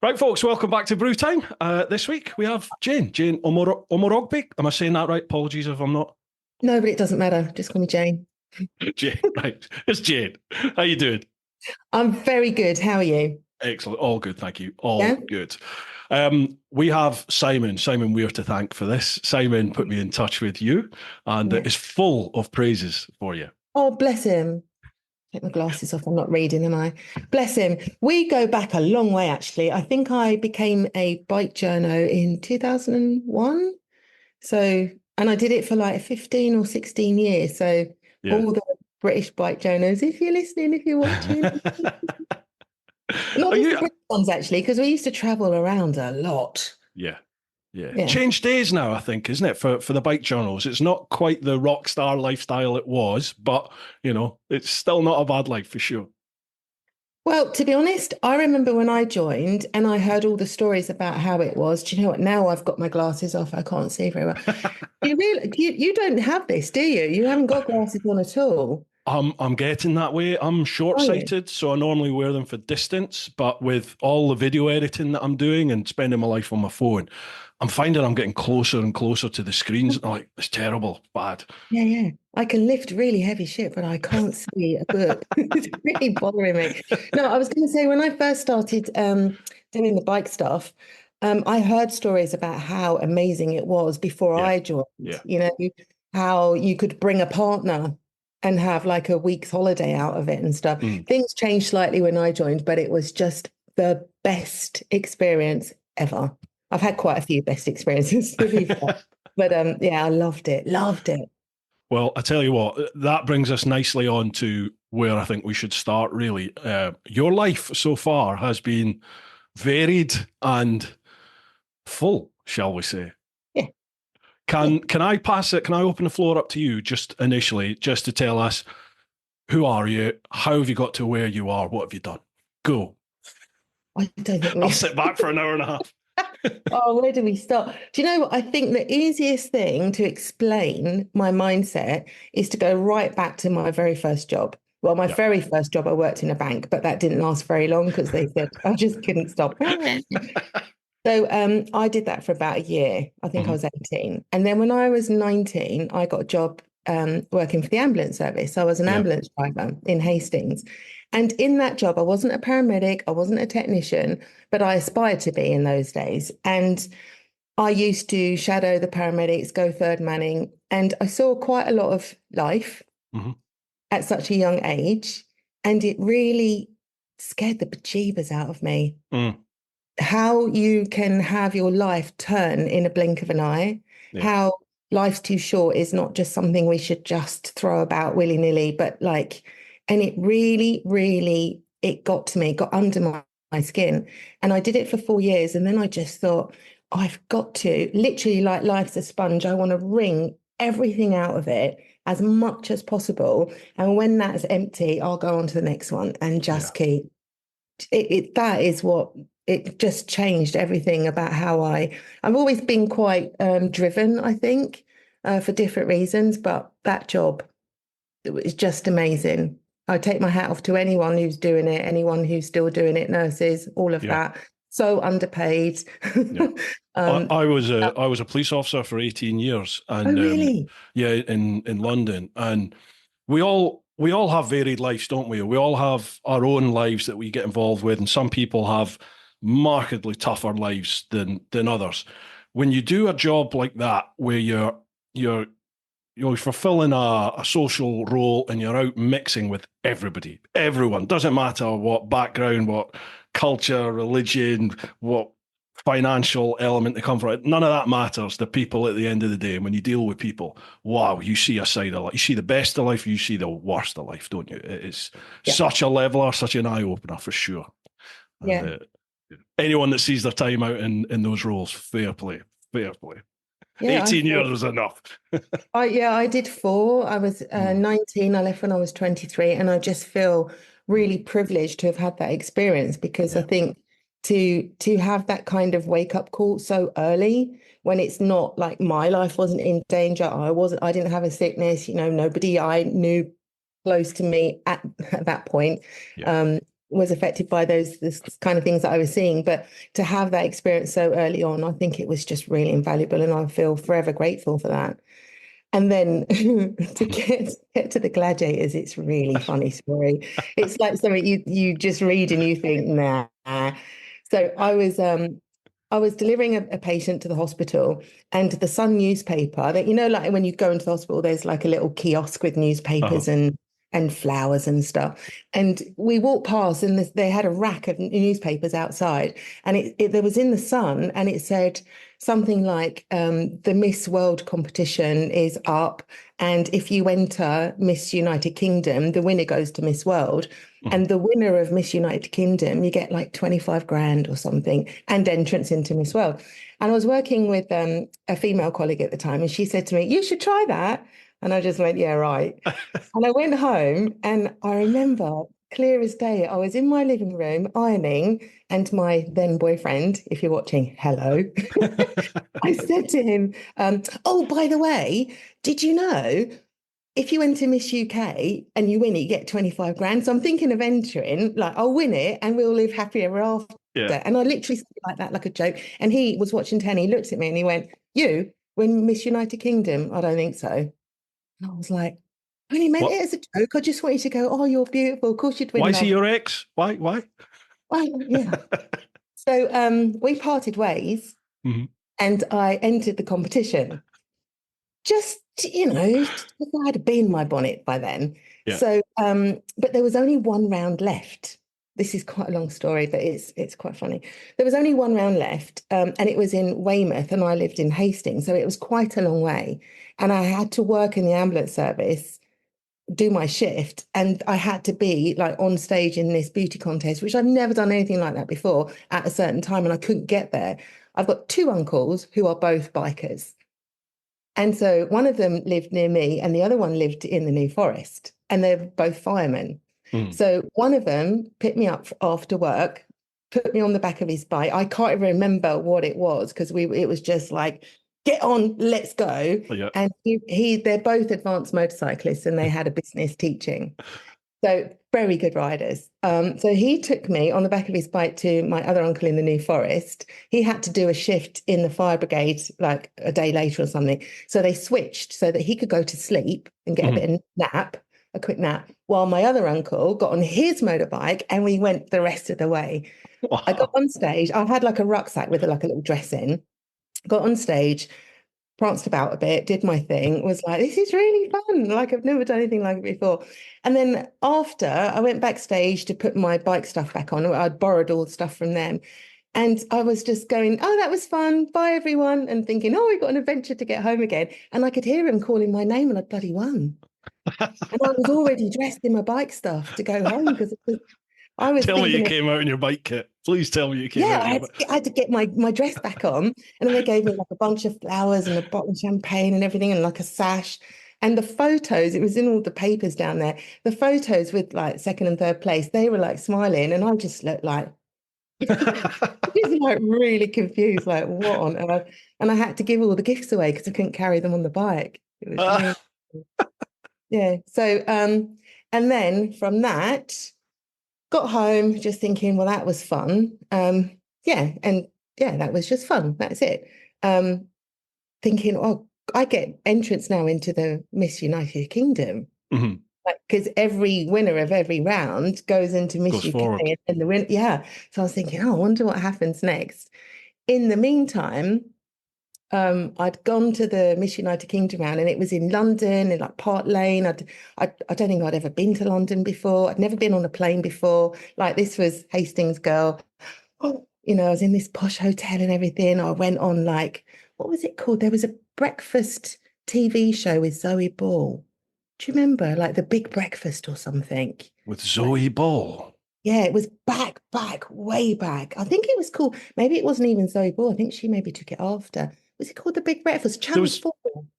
Right, folks, welcome back to Brew Time. This week we have Jane Omorogbe. Am I saying that right? Apologies if I'm not. No, but it doesn't matter. Just call me Jane. Jane, right. It's Jane. How you doing? I'm very good. How are you? Excellent. All good, thank you. All Yeah? good. We have Simon Weir to thank for this. Simon put me in touch with you and Yeah. is full of praises for you. Oh, bless him. Take my glasses off. I'm not reading, am I? Bless him. We go back a long way, actually. I think I became a bike journo in 2001. So, and I did it for like 15 or 16 years. So Yeah. all the British bike journos, if you're listening, if you're watching. Not Are just you? the British ones, actually, because we used to travel around a lot. Yeah. Yeah. Yeah. Changed days now, I think, isn't it, for the bike journals? It's not quite the rock star lifestyle it was, but, it's still not a bad life for sure. Well, to be honest, I remember when I joined and I heard all the stories about how it was. Do you know what? Now I've got my glasses off. I can't see very well. You don't have this, do you? You haven't got glasses on at all. I'm getting that way. I'm short-sighted, so I normally wear them for distance, but with all the video editing that I'm doing and spending my life on my phone, I'm finding I'm getting closer and closer to the screens. I'm like, it's terrible, bad. Yeah, yeah. I can lift really heavy shit, but I can't see a book. It's really bothering me. No, I was going to say when I first started doing the bike stuff, I heard stories about how amazing it was before Yeah. I joined. Yeah. You know, how you could bring a partner and have like a week's holiday out of it and stuff. Things changed slightly when I joined, but it was just the best experience ever. I've had quite a few best experiences to be fair. But yeah, I loved it. Loved it. Well, I tell you what, that brings us nicely on to where I think we should start, really. Your life so far has been varied and full, shall we say. Yeah. Can I pass it? Can I open the floor up to you just initially, just to tell us who are you? How have you got to where you are? What have you done? Go. I don't think I'll sit back for an hour and a half. Oh, where do we start? Do you know what? I think the easiest thing to explain my mindset is to go right back to my very first job. Well, my very first job, I worked in a bank, but that didn't last very long because they said I just couldn't stop. So I did that for about a year. I think I was 18. And then when I was 19, I got a job working for the ambulance service. So I was an ambulance driver in Hastings. And in that job, I wasn't a paramedic, I wasn't a technician, but I aspired to be in those days. And I used to shadow the paramedics, go third manning, and I saw quite a lot of life at such a young age. And it really scared the bejeebers out of me. How you can have your life turn in a blink of an eye, how life's too short is not just something we should just throw about willy-nilly, but like, and it really, really, it got to me, got under my skin. And I did it for 4 years. And then I just thought, I've got to, literally like life's a sponge. I want to wring everything out of it as much as possible. And when that's empty, I'll go on to the next one and just keep it. That is what it just changed everything about how I've always been quite driven, I think, for different reasons. But that job, it was just amazing. I take my hat off to anyone who's doing it, anyone who's still doing it, nurses, all of that. So underpaid. I was a police officer for 18 years, and really? in London, and we all have varied lives, don't we? We all have our own lives that we get involved with, and some people have markedly tougher lives than others. When you do a job like that, where you're fulfilling a social role and you're out mixing with everyone, doesn't matter what background, what culture, religion, what financial element they come from, none of that matters. The people at the end of the day, when you deal with people, wow, you see a side of life. You see the best of life, you see the worst of life, don't you? It is such a leveler, such an eye-opener for sure. And, anyone that sees their time out in those roles, fair play. Yeah, 18 years was enough. I did 4. I was 19. I left when I was 23. And I just feel really privileged to have had that experience because I think to have that kind of wake-up call so early when it's not like my life wasn't in danger. I didn't have a sickness, nobody I knew close to me at that point was affected by this kind of things that I was seeing. But to have that experience so early on, I think it was just really invaluable, and I feel forever grateful for that. And then to get to the Gladiators, it's really funny story. It's like something you just read and you think, nah. So I was delivering a patient to the hospital, and the Sun newspaper that, like when you go into the hospital, there's like a little kiosk with newspapers and flowers and stuff. And we walked past, and they had a rack of newspapers outside, and there was in the Sun, and it said something like the Miss World competition is up, and if you enter Miss United Kingdom, the winner goes to Miss World. And the winner of Miss United Kingdom, you get like 25 grand or something, and entrance into Miss World. And I was working with a female colleague at the time, and she said to me, "You should try that." And I just went, "Yeah, right." And I went home, and I remember clear as day, I was in my living room ironing, and my then boyfriend, if you're watching, hello, I said to him, "Oh, by the way, did you know if you enter Miss UK and you win it, you get 25 grand. So I'm thinking of entering, like I'll win it and we'll live happy ever after." Yeah. And I literally said it like that, like a joke. And he was watching tennis, he looked at me and he went, "You win Miss United Kingdom?" "I don't think so." And I was like, "I only meant it as a joke. I just want you to go, oh, you're beautiful. Of course you'd win." Why is he your ex? Why? Well, yeah. So we parted ways, and I entered the competition. Just, I had been my bonnet by then. Yeah. So, but there was only one round left. This is quite a long story, but it's quite funny. There was only one round left, and it was in Weymouth, and I lived in Hastings, so it was quite a long way. And I had to work in the ambulance service, do my shift, and I had to be like on stage in this beauty contest, which I've never done anything like that before, at a certain time, and I couldn't get there. I've got two uncles who are both bikers. And so one of them lived near me and the other one lived in the New Forest, and they're both firemen. So one of them picked me up after work, put me on the back of his bike. I can't even remember what it was, because it was just like, "Get on, let's go." Yeah. And they're both advanced motorcyclists, and they had a business teaching. So very good riders. So he took me on the back of his bike to my other uncle in the New Forest. He had to do a shift in the fire brigade like a day later or something. So they switched so that he could go to sleep and get a bit of a quick nap, while my other uncle got on his motorbike and we went the rest of the way. Wow. I got on stage. I had like a rucksack with like a little dress in. Got on stage, pranced about a bit, did my thing, was like, "This is really fun. Like, I've never done anything like it before." And then after, I went backstage to put my bike stuff back on. I'd borrowed all the stuff from them. And I was just going, "Oh, that was fun. Bye, everyone." And thinking, "Oh, we got an adventure to get home again." And I could hear him calling my name, and I bloody won. And I was already dressed in my bike stuff to go home, because I was Tell me you came out in your bike kit. Please tell me you came out. I had to get my dress back on, and then they gave me like a bunch of flowers and a bottle of champagne and everything, and like a sash. And the photos, it was in all the papers down there. The photos with like second and third place, they were like smiling, and I just looked like, just like really confused, like what on earth? And I had to give all the gifts away because I couldn't carry them on the bike. It was really, yeah. So, and then from that, got home just thinking, well, that was fun. That was just fun. That's it. Thinking, oh, I get entrance now into the Miss United Kingdom. Because every winner of every round goes into Miss UK and the win. Yeah. So I was thinking, oh, I wonder what happens next. In the meantime, I'd gone to the Miss United Kingdom round, and it was in London, in like Park Lane. I don't think I'd ever been to London before. I'd never been on a plane before. Like, this was Hastings girl. Oh, I was in this posh hotel and everything. I went on like, what was it called? There was a breakfast TV show with Zoe Ball. Do you remember? Like The Big Breakfast or something. With Zoe Ball. Yeah, it was back, way back. I think it was called, maybe it wasn't even Zoe Ball. I think she maybe took it after. Was it called The Big Breakfast? Channel 4.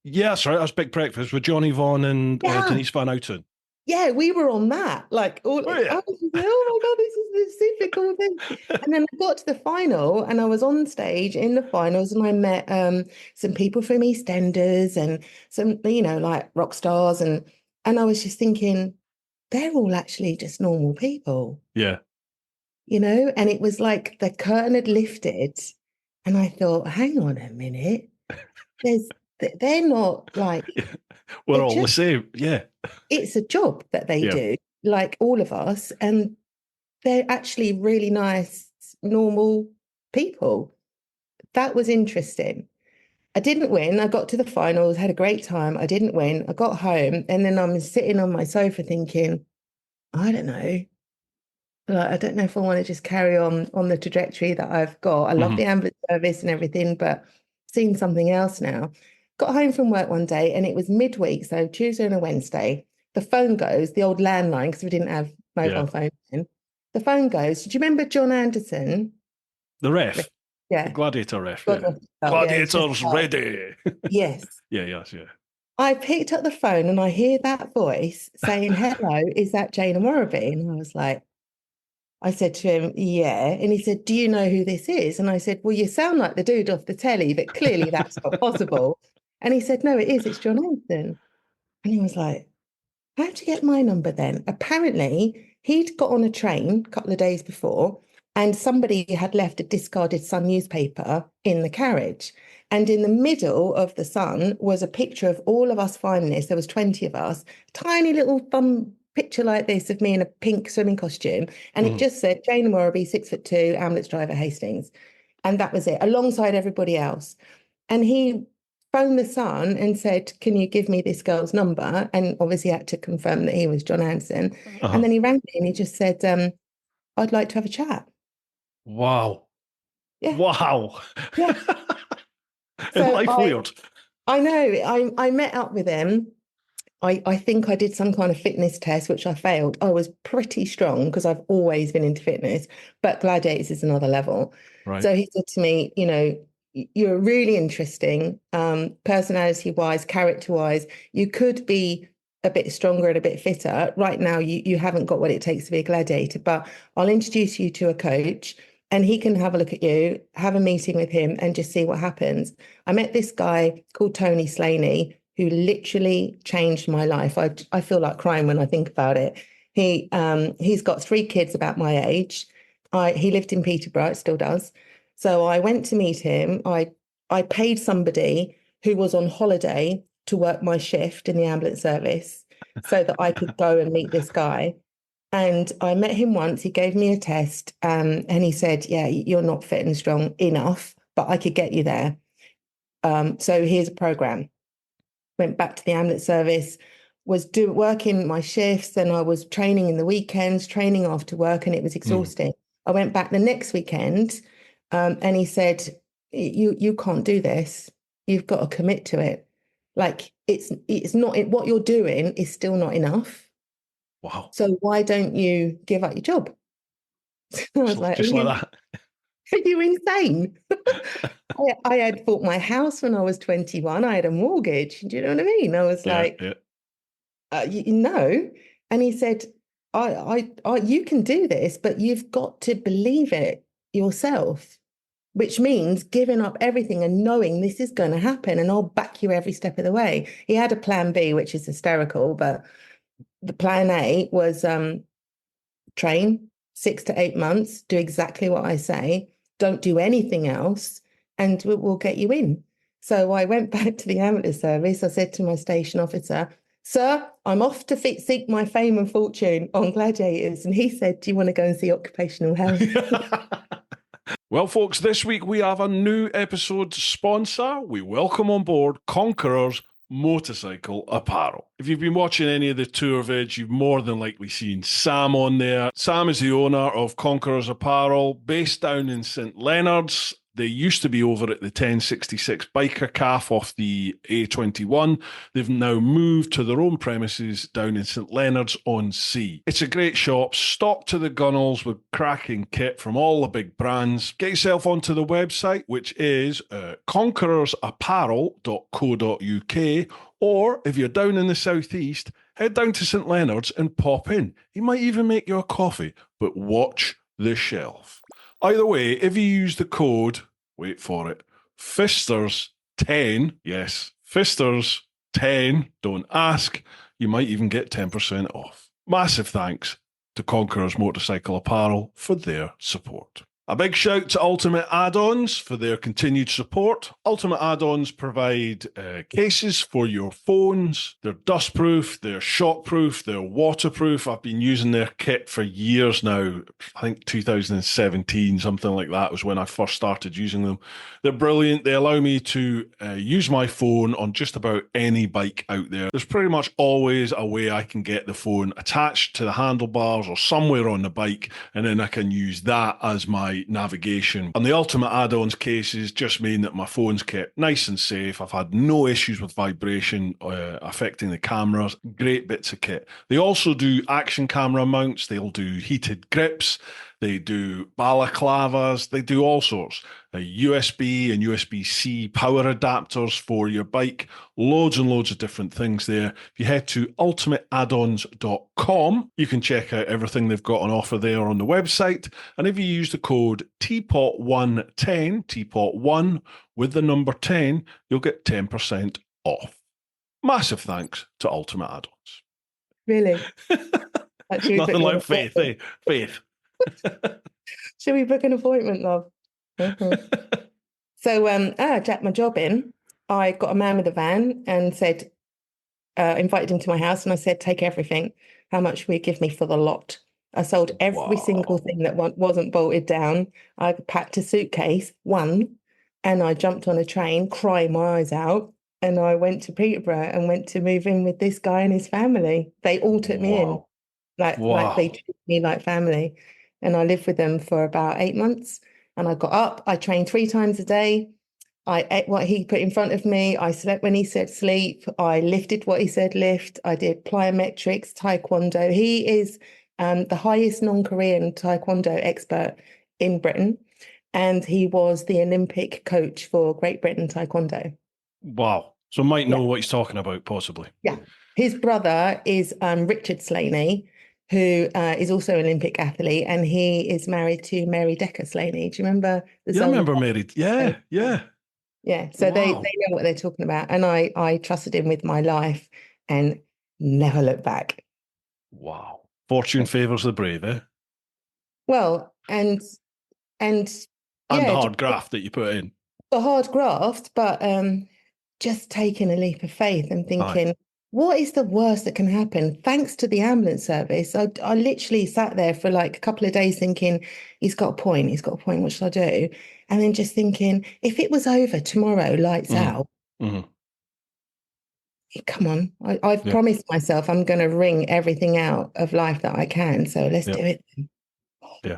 Yeah, that's right. That's Big Breakfast with Johnny Vaughan and Denise Van Outen. Yeah, we were on that. Like, I was like, oh my God, this is this super cool thing. And then I got to the final, and I was on stage in the finals, and I met some people from EastEnders and some, like rock stars. And I was just thinking, they're all actually just normal people. Yeah. and it was like the curtain had lifted. And I thought, hang on a minute, there's they're not like We're they're all the just same. Yeah. it's a job that they Yeah. do, like all of us, and they're actually really nice, normal people. That was interesting. I didn't win. I got to the finals, had a great time. I didn't win. I got home, and then I'm sitting on my sofa thinking, I don't know. Like, I don't know if I want to just carry on the trajectory that I've got. I love Hmm. the ambulance service and everything, but seeing something else now. Got home from work one day and it was midweek, so Tuesday and a Wednesday. The phone goes, the old landline, because we didn't have Yeah. mobile phones then. The phone goes. Did you remember John Anderson? The ref, the Yeah. gladiator ref. God Yeah. rest his soul. Yeah, he's just Gladiators ready. yes. Yeah. Yes. Yeah. I picked up the phone and I hear that voice saying, "Hello, is that Jane Omorogbe?" And I was like, I said to him, yeah. And he said, do you know who this is? And I said, well, you sound like the dude off the telly, but clearly that's not possible. And he said, no, it is. It's John Anderson. And he was like, how'd you get my number then? Apparently, he'd got on a train a couple of days before, and somebody had left a discarded Sun newspaper in the carriage. And in the middle of the Sun was a picture of all of us finalists. There was 20 of us, tiny little thumb picture like this of me in a pink swimming costume. And it Mhm. just said, Jane Morrowby, 6'2", ambulance driver, Hastings. And that was it, alongside everybody else. And he phoned the Sun and said, can you give me this girl's number? And obviously had to confirm that he was John Anderson. And Uh-huh. then he rang me and he just said, I'd like to have a chat. Wow. Yeah, Wow. yeah. And So life weird. I know I met up with him. I think I did some kind of fitness test, which I failed. I was pretty strong because I've always been into fitness, but Gladiators is another level. Right. So he said to me, you're really interesting, personality wise, character wise. You could be a bit stronger and a bit fitter. Right now, you haven't got what it takes to be a gladiator, but I'll introduce you to a coach and he can have a look at you, have a meeting with him and just see what happens. I met this guy called Tony Slaney who literally changed my life. I feel like crying when I think about it. He's got 3 kids about my age. He lived in Peterborough, still does. So I went to meet him. I paid somebody who was on holiday to work my shift in the ambulance service so that I could go and meet this guy. And I met him once. He gave me a test, and he said, "Yeah, you're not fit and strong enough, but I could get you there. So here's a program." Went back to the ambulance service, was working my shifts, and I was training in the weekends, training after work, and it was Mm. exhausting. I went back the next weekend, and he said, "You can't do this. You've got to commit to it. Like it's not what you're doing is still not enough. Wow. So why don't you give up your job?" I was like, Just like that. are you insane? I had bought my house when I was 21. I had a mortgage. Do you know what I mean? I was Yeah. like, Yeah. no. And he said, you can do this, but you've got to believe it yourself, which means giving up everything and knowing this is going to happen and I'll back you every step of the way. He had a plan B, which is hysterical, but the plan A was train 6 to 8 months, do exactly what I say, don't do anything else, and we'll get you in. So I went back to the ambulance service. I said to my station officer, "Sir, I'm off to seek my fame and fortune on Gladiators." And he said, "Do you want to go and see occupational health?" Well, folks, this week we have a new episode sponsor. We welcome on board Conqueror's Motorcycle Apparel. If you've been watching any of the tour vids, you've more than likely seen Sam on there. Sam is the owner of Conqueror's Apparel, based down in St Leonard's. They used to be over at the 1066 Biker Calf off the A21. They've now moved to their own premises down in St Leonard's on Sea. It's a great shop, stocked to the gunnels with cracking kit from all the big brands. Get yourself onto the website, which is conquerorsapparel.co.uk, or if you're down in the southeast, head down to St Leonard's and pop in. He might even make you a coffee, but watch the shelf. Either way, if you use the code, wait for it, Fisters10, yes, Fisters10, don't ask, you might even get 10% off. Massive thanks to Conqueror's Motorcycle Apparel for their support. A big shout to Ultimate Add-ons for their continued support. Ultimate Add-ons provide cases for your phones. They're dustproof, they're shockproof, they're waterproof. I've been using their kit for years now. I think 2017, something like that was when I first started using them. They're brilliant. They allow me to use my phone on just about any bike out there. There's pretty much always a way I can get the phone attached to the handlebars or somewhere on the bike, and then I can use that as my navigation. And the Ultimate Add-ons cases just mean that my phone's kept nice and safe. I've had no issues with vibration affecting the cameras. Great bits of kit. They also do action camera mounts. They'll do heated grips. They do balaclavas. They do all sorts. USB and USB-C power adapters for your bike. Loads and loads of different things there. If you head to ultimateaddons.com, you can check out everything they've got on offer there on the website. And if you use the code TeapotOne10, TeapotOne with the number 10, you'll get 10% off. Massive thanks to Ultimate Add-ons. Really? Nothing like faith, eh? Faith. Should we book an appointment, love? So I jacked my job in. I got a man with a van and said, invited him to my house, and I said, take everything. How much will you give me for the lot? I sold every single thing that wasn't bolted down. I packed a suitcase, and I jumped on a train, crying my eyes out, and I went to Peterborough and went to move in with this guy and his family. They all took me in. Like they treated me like family. And I lived with them for about 8 months. And I got up, I trained 3 times a day. I ate what he put in front of me. I slept when he said sleep. I lifted what he said lift. I did plyometrics, taekwondo. He is the highest non-Korean taekwondo expert in Britain. And he was the Olympic coach for Great Britain Taekwondo. Wow. So might know what he's talking about, possibly. Yeah. His brother is Richard Slaney, who is also an Olympic athlete, and he is married to Mary Decker Slaney. Do you remember? I remember Mary. Yeah. So they know what they're talking about. And I trusted him with my life and never looked back. Wow. Fortune favours the brave, eh? Well, and the hard graft that you put in. The hard graft, but just taking a leap of faith and thinking, what is the worst that can happen? Thanks to the ambulance service, I literally sat there for like a couple of days thinking, he's got a point, what should I do? And then just thinking, if it was over tomorrow, lights out, come on, I've promised myself I'm going to wring everything out of life that I can, so let's do it. Yeah.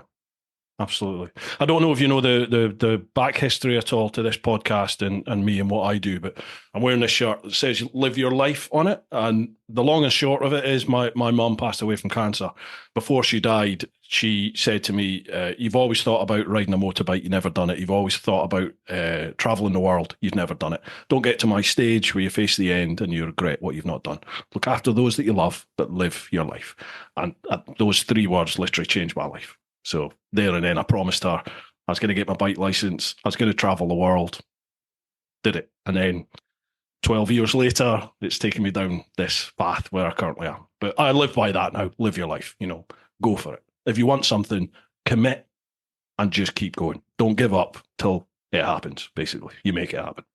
Absolutely. I don't know if you know the back history at all to this podcast and me and what I do, but I'm wearing this shirt that says live your life on it. And the long and short of it is my mum passed away from cancer. Before she died, she said to me, you've always thought about riding a motorbike, you've never done it. You've always thought about traveling the world, you've never done it. Don't get to my stage where you face the end and you regret what you've not done. Look after those that you love, but live your life. And those 3 words literally changed my life. So there and then I promised her I was going to get my bike license. I was going to travel the world. Did it. And then 12 years later, it's taken me down this path where I currently am. But I live by that now. Live your life, go for it. If you want something, commit and just keep going. Don't give up till it happens, basically. You make it happen.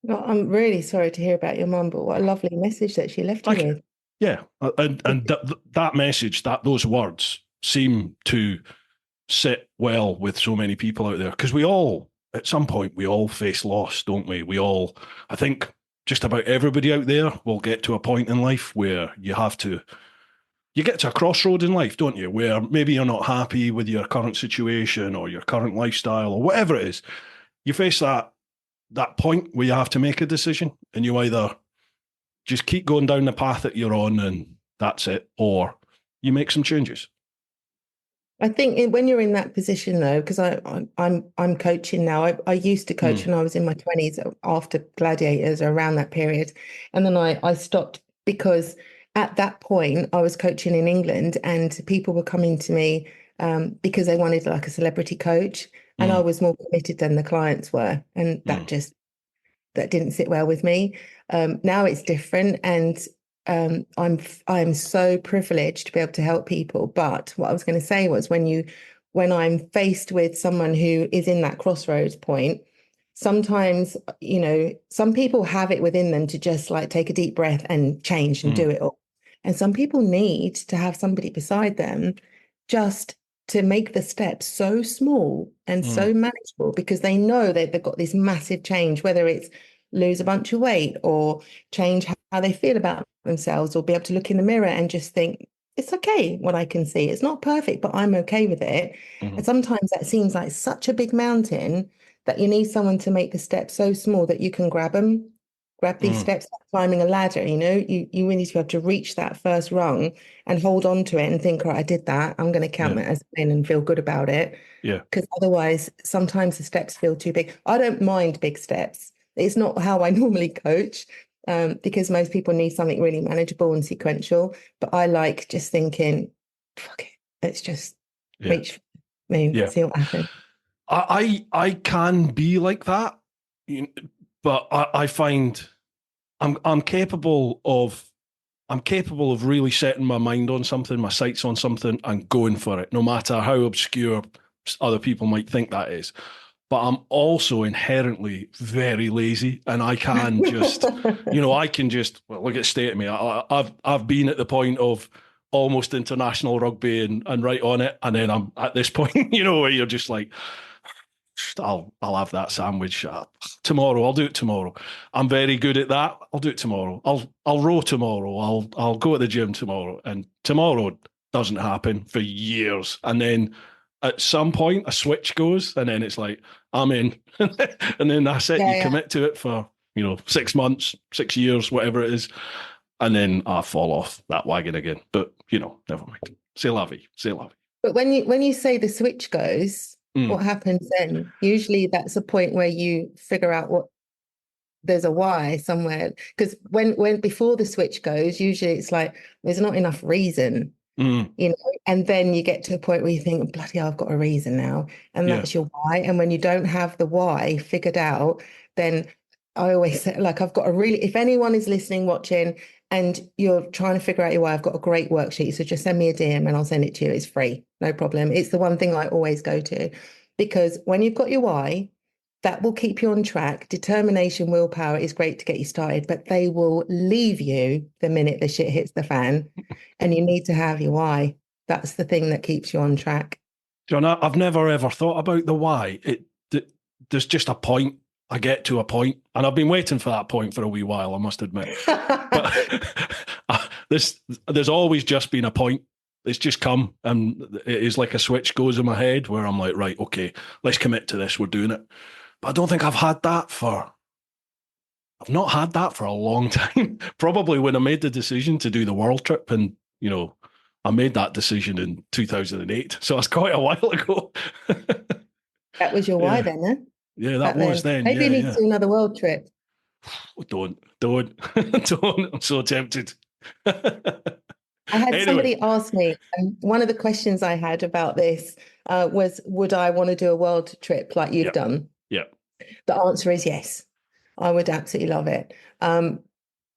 Well, I'm really sorry to hear about your mum, but what a lovely message that she left you with. Yeah. And that message, those words seem to sit well with so many people out there, because we all, at some point, we all face loss, don't we? I think just about everybody out there will get to a point in life where you get to a crossroad in life, don't you? Where maybe you're not happy with your current situation or your current lifestyle or whatever it is. You face that point where you have to make a decision, and you either just keep going down the path that you're on and that's it, or you make some changes. I think when you're in that position, though, because I'm coaching now. I used to coach when I was in my 20s after Gladiators, around that period, and then I stopped because at that point I was coaching in England, and people were coming to me because they wanted like a celebrity coach, and I was more committed than the clients were, and that didn't sit well with me. Now it's different, and I'm so privileged to be able to help people. But what I was going to say was when I'm faced with someone who is in that crossroads point, sometimes, some people have it within them to just like take a deep breath and change and do it all. And some people need to have somebody beside them just to make the steps so small and so manageable, because they know that they've got this massive change, whether it's lose a bunch of weight or change how they feel about themselves, or be able to look in the mirror and just think, it's okay what I can see. It's not perfect, but I'm okay with it. And sometimes that seems like such a big mountain that you need someone to make the steps so small that you can grab these steps, like climbing a ladder. You really need to be able to reach that first rung and hold on to it and think, right, I did that. I'm going to count that as a win and feel good about it. Yeah. Because otherwise, sometimes the steps feel too big. I don't mind big steps. It's not how I normally coach, because most people need something really manageable and sequential. But I like just thinking, fuck it, let's just reach the moon, see what happens. I can be like that, but I find I'm capable of really setting my mind on something, my sights on something, and going for it, no matter how obscure other people might think that is. But I'm also inherently very lazy, and I can just, well, look at state of me. I've been at the point of almost international rugby and right on it, and then I'm at this point, where you're just like, I'll have that sandwich tomorrow. I'll do it tomorrow. I'm very good at that. I'll do it tomorrow. I'll row tomorrow. I'll go to the gym tomorrow, and tomorrow doesn't happen for years, and then at some point a switch goes, and then it's like, I'm in. And then that's it. You commit to it for 6 months, 6 years, whatever it is, and then I fall off that wagon again. But never mind. C'est la vie. C'est la vie. But when you say the switch goes, what happens then? Usually that's a point where you figure out there's a why somewhere. Because when before the switch goes, usually it's like there's not enough reason. And then you get to a point where you think, bloody hell, I've got a reason now. And that's your why. And when you don't have the why figured out, then I always say, like, if anyone is listening, watching, and you're trying to figure out your why, I've got a great worksheet. So just send me a DM and I'll send it to you. It's free, no problem. It's the one thing I always go to, because when you've got your why, that will keep you on track. Determination, willpower is great to get you started, but they will leave you the minute the shit hits the fan. And you need to have your why. That's the thing that keeps you on track. John, I've never ever thought about the why. There's just a point. I get to a point, and I've been waiting for that point for a wee while, I must admit. But there's always just been a point. It's just come, and it is like a switch goes in my head where I'm like, right, okay, let's commit to this. We're doing it. But I don't think I've not had that for a long time. Probably when I made the decision to do the world trip, and I made that decision in 2008, so it's quite a while ago. That was your why then, huh? Yeah, that was then. Maybe you need to do another world trip. Don't. I'm so tempted. I had somebody ask me, and one of the questions I had about this was, would I want to do a world trip like you've done? Yeah. The answer is yes. I would absolutely love it.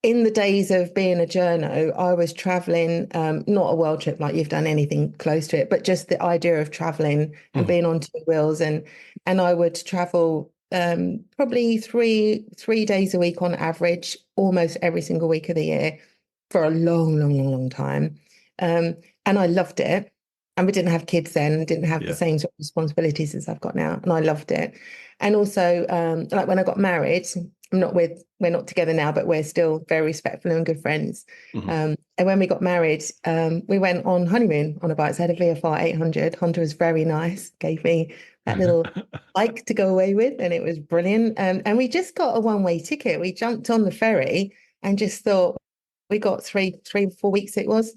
In the days of being a journo, I was traveling, not a world trip like you've done, anything close to it, but just the idea of traveling and being on two wheels. And I would travel probably three days a week on average, almost every single week of the year for a long time. And I loved it. And we didn't have kids then, didn't have the same sort of responsibilities as I've got now. And I loved it. And also, like when I got married, we're not together now, but we're still very respectful and good friends. And when we got married, we went on honeymoon on a bike. So I had a VFR 800. Hunter was very nice, gave me that little bike to go away with, and it was brilliant. And we just got a one-way ticket. We jumped on the ferry and just thought, we got 4 weeks it was.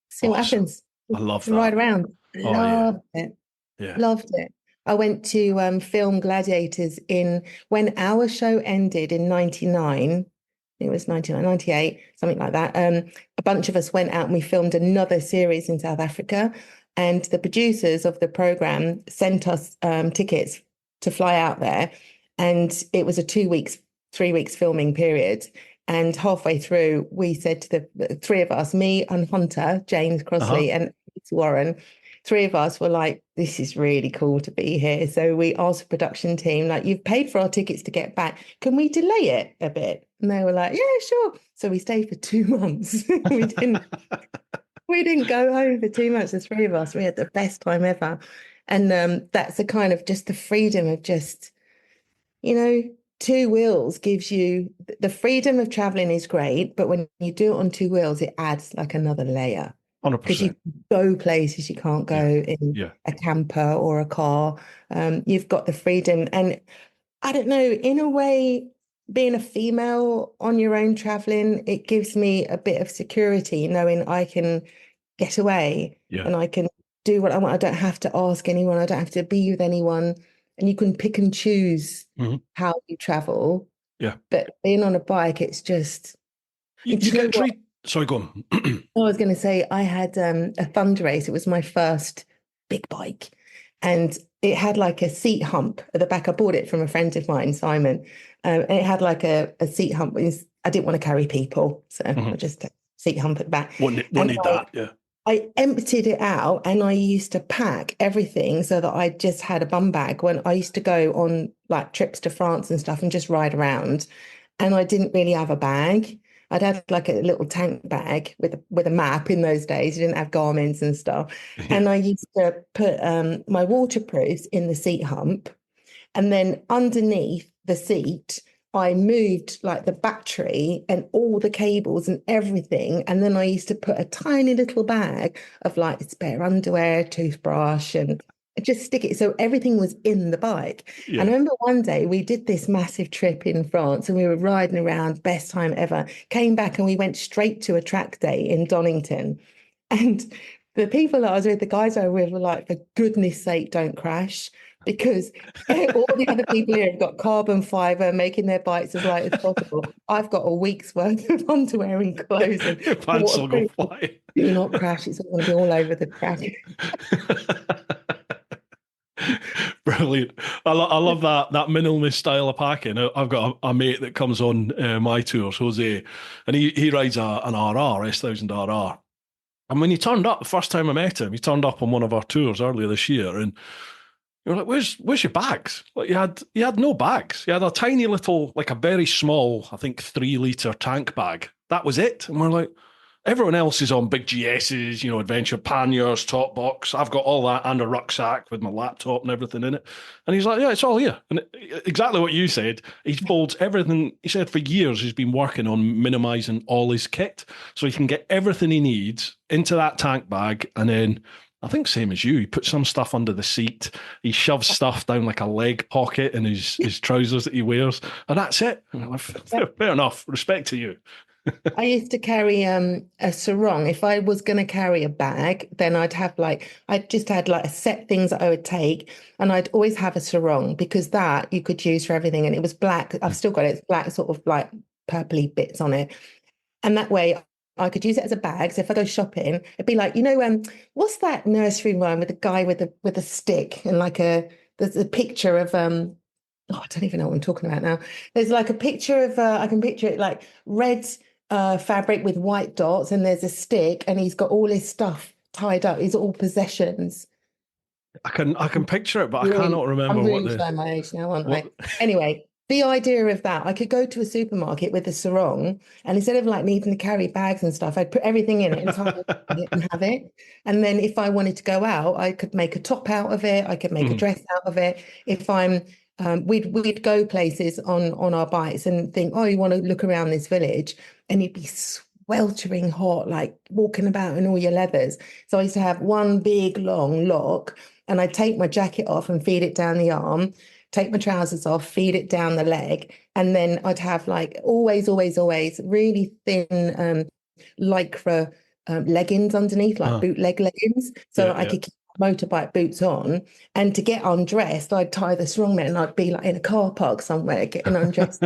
See what happens. I love that. Ride around. Loved it. Yeah. Loved it. I went to film Gladiators when our show ended in 99. It was 99, 98, something like that. A bunch of us went out and we filmed another series in South Africa. And the producers of the program sent us tickets to fly out there. And it was a 3 weeks filming period. And halfway through, we said to the three of us, me and Hunter, James Crossley, and Warren, three of us were like, this is really cool to be here. So we asked the production team, like, you've paid for our tickets to get back. Can we delay it a bit? And they were like, yeah, sure. So we stayed for 2 months. we didn't go home for 2 months, the three of us. We had the best time ever. And that's the kind of just the freedom of just, you know, two wheels gives you the freedom of traveling is great, but when you do it on two wheels, it adds like another layer. 100%. Because you go places you can't go in a camper or a car. You've got the freedom. And I don't know, in a way, being a female on your own traveling, it gives me a bit of security, knowing I can get away and I can do what I want. I don't have to ask anyone. I don't have to be with anyone. And you can pick and choose how you travel. Yeah. But being on a bike, it's just... You get treated... Sorry, go on. I was going to say, I had a Thunder Race. It was my first big bike. And it had like a seat hump at the back. I bought it from a friend of mine, Simon. And it had like a seat hump. I didn't want to carry people. So I just seat hump at the back. Wouldn't need that, yeah. I emptied it out and I used to pack everything so that I just had a bum bag when I used to go on like trips to France and stuff and just ride around. And I didn't really have a bag. I'd had like a little tank bag with a map in those days. You didn't have Garmin's and stuff. Yeah. And I used to put my waterproofs in the seat hump. And then underneath the seat, I moved like the battery and all the cables and everything. And then I used to put a tiny little bag of like spare underwear, toothbrush, and just stick it. So everything was in the bike. Yeah. And I remember one day we did this massive trip in France and we were riding around, best time ever. Came back and we went straight to a track day in Donington. And the people that I was with, the guys I was with were like, for goodness sake, don't crash. Because all the other people here have got carbon fiber, making their bikes as light as possible. I've got a week's worth of underwear and clothes. And your pants will go flying. Do not crash. It's all going to be all over the track. Brilliant. I love that minimalist style of packing. I've got a mate that comes on my tours, Jose, and he rides an RR, S1000 RR. And when he turned up, the first time I met him, he turned up on one of our tours earlier this year, and you're like, where's your bags? Like you had no bags. You had a tiny little, like a very small, I think 3-litre tank bag. That was it. And we're like, everyone else is on big GSs, adventure panniers, top box. I've got all that and a rucksack with my laptop and everything in it. And he's like, yeah, it's all here. And exactly what you said. He folds everything. He said for years he's been working on minimising all his kit so he can get everything he needs into that tank bag. And then I think same as you, he puts some stuff under the seat. He shoves stuff down like a leg pocket in his trousers that he wears. And that's it. Fair enough. Respect to you. I used to carry a sarong. If I was going to carry a bag, then I just had like a set things that I would take, and I'd always have a sarong because that you could use for everything. And it was black. I've still got it. It's black, sort of like purpley bits on it. And that way I could use it as a bag. So if I go shopping, it'd be like, what's that nursery rhyme with the guy with a stick and like there's a picture of I don't even know what I'm talking about now. There's like a picture of I can picture it like red fabric with white dots, and there's a stick, and he's got all his stuff tied up. He's all possessions. I can picture it, but I cannot remember I'm really showing my age now, aren't I? Anyway, the idea of that, I could go to a supermarket with a sarong, and instead of like needing to carry bags and stuff, I'd put everything in it and have it. And then if I wanted to go out, I could make a top out of it. I could make a dress out of it. If I'm we'd go places on our bikes and think, oh, you want to look around this village, and you'd be sweltering hot, like walking about in all your leathers. So I used to have one big long lock, and I'd take my jacket off and feed it down the arm, take my trousers off, feed it down the leg, and then I'd have like always really thin lycra leggings underneath, like bootleg leggings, so I could keep motorbike boots on. And to get undressed, I'd tie the sarong and I'd be like in a car park somewhere getting undressed.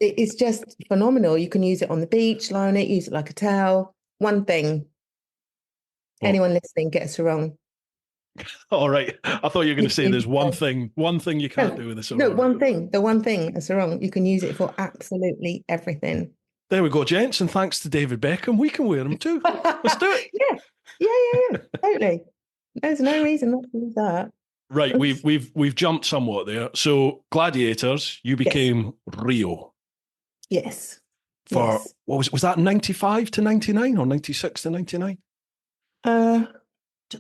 It's just phenomenal. You can use it on the beach, lie on it, use it like a towel. One thing, anyone listening, get a sarong. All right. I thought you were going to say there's one thing you can't No, do with a no, sarong. the one thing, a sarong, you can use it for absolutely everything. There we go, gents. And thanks to David Beckham, we can wear them too. Let's do it. Yeah, yeah, totally. There's no reason not to do that. Right, we've jumped somewhat there. So Gladiators, you Yes, became Rio yes, for yes. what was that 95 to 99 or 96 to 99? Uh,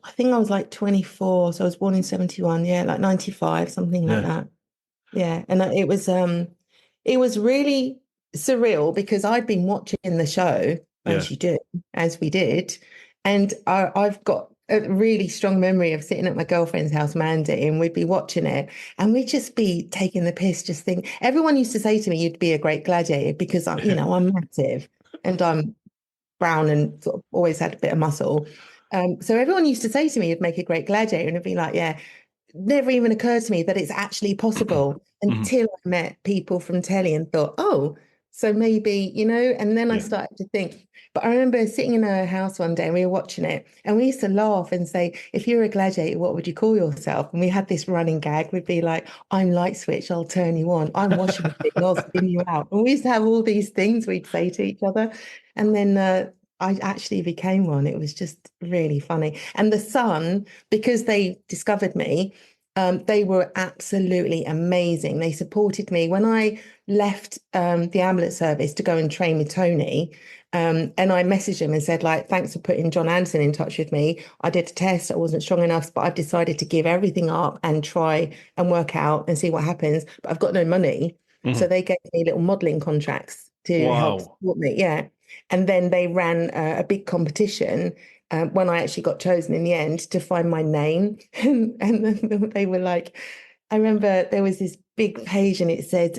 I think I was like 24, so I was born in 71. Yeah, like 95, something like Yeah, that. Yeah, and it was really surreal because I'd been watching the show yeah. as we did, and I've got a really strong memory of sitting at my girlfriend's house, Mandy, and we'd be watching it, and we'd just be taking the piss, just think. Everyone used to say to me, "You'd be a great gladiator," because I'm massive and I'm brown and sort of always had a bit of muscle. So everyone used to say to me, "You'd make a great gladiator," and it'd be like, "Yeah." Never even occurred to me that it's actually possible Mhm. until I met people from telly and thought, oh, so maybe, and then I Yeah. started to think. But I remember sitting in her house one day and we were watching it and we used to laugh and say, if you're a gladiator, what would you call yourself? And we had this running gag. We'd be like, I'm light switch, I'll turn you on. I'm washing machine, I'll spin you out. And we used to have all these things we'd say to each other. And then I actually became one. It was just really funny. And the Sun, because they discovered me, they were absolutely amazing. They supported me when I left the ambulance service to go and train with Tony. And I messaged him and said, like, thanks for putting John Anderson in touch with me. I did a test, I wasn't strong enough, but I've decided to give everything up and try and work out and see what happens. But I've got no money. So Mhm. they gave me little modeling contracts to help Wow. support me. Yeah. And then they ran a big competition when I actually got chosen in the end to find my name. And then they were like, I remember there was this big page and it said,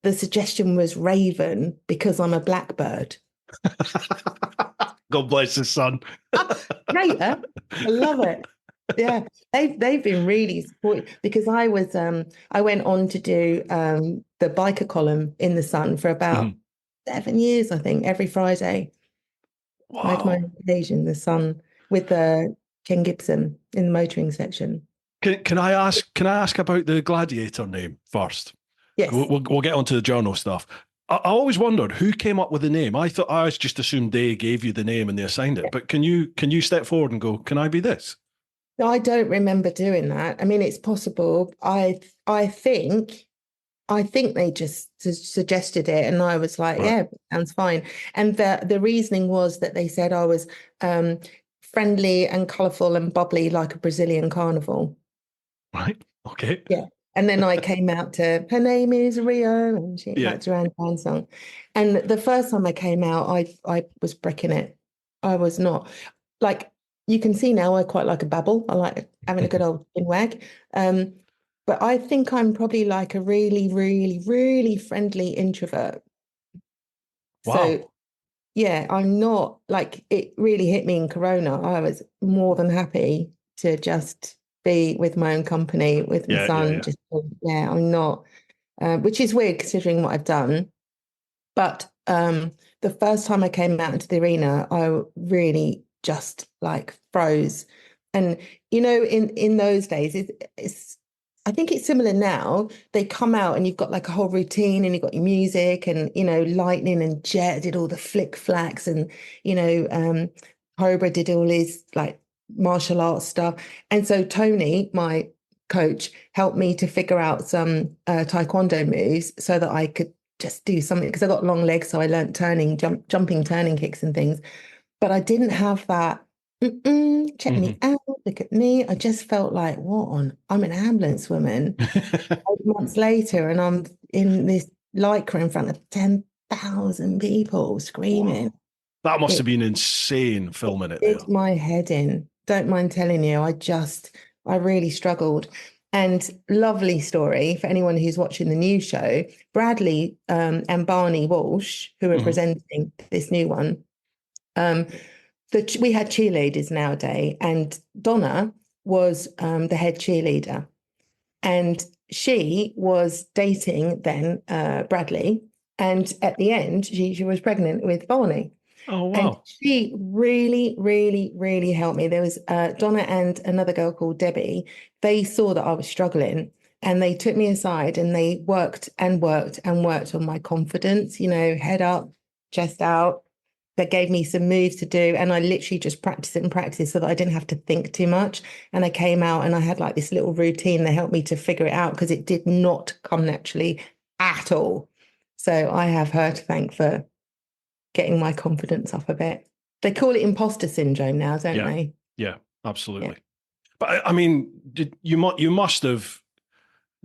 the suggestion was Raven because I'm a blackbird. God bless his son. Great, huh? I love it. Yeah, they've been really supportive because I went on to do the biker column in the Sun for about Mhm. 7 years, I think, every Friday. I had my Wow. own page in the Sun with Ken Gibson in the motoring section. Can I ask about the Gladiator name first? We'll, Yes. we'll, we'll get onto the journal stuff. I always wondered who came up with the name. I always just assumed they gave you the name and they assigned it. But can you step forward and go, can I be this? No, I don't remember doing that. I mean, it's possible. I think they just suggested it, and I was like, Right. yeah, sounds fine. And the reasoning was that they said I was um, friendly and colourful and bubbly like a Brazilian carnival. Right. Okay. Yeah. And then I came out to her name is Rio, and she Yeah. like Duran Duran song. And the first time I came out, I was bricking it. I was not like you can see now. I quite like a babble. I like having a good old chin wag. Um, but I think I'm probably like a really, really, really friendly introvert. So Wow. yeah, I'm not like it really hit me in Corona. I was more than happy to just be with my own company, with my Yeah. Yeah. son. Yeah. Just yeah, I'm not, which is weird considering what I've done. But the first time I came out into the arena, I really just like froze. And in those days, it's I think it's similar now. They come out and you've got like a whole routine and you've got your music and Lightning and Jet did all the flick flacks and Cobra did all his like martial arts stuff. And so Tony, my coach, helped me to figure out some taekwondo moves so that I could just do something because I got long legs, so I learned jumping, turning kicks and things. But I didn't have that. Check me Mhm. out. Look at me. I just felt like, what on? I'm an ambulance woman. 8 months later, and I'm in this lycra in front of 10,000 people screaming. Wow. That must have It, been insane it filming it there. did my head in. Don't mind telling you, I really struggled. And lovely story for anyone who's watching the new show. Bradley and Barney Walsh, who are Mhm. presenting this new one, we had cheerleaders nowadays, and Donna was the head cheerleader, and she was dating then Bradley, and at the end she was pregnant with Barney. Oh, And wow. she really, really, really helped me. There was Donna and another girl called Debbie. They saw that I was struggling and they took me aside and they worked and worked and worked on my confidence, head up, chest out. That gave me some moves to do. And I literally just practiced it and practiced so that I didn't have to think too much. And I came out and I had like this little routine that helped me to figure it out because it did not come naturally at all. So I have her to thank for getting my confidence up a bit. They call it imposter syndrome now, don't Yeah. they? Yeah, absolutely. Yeah. But I mean, you must have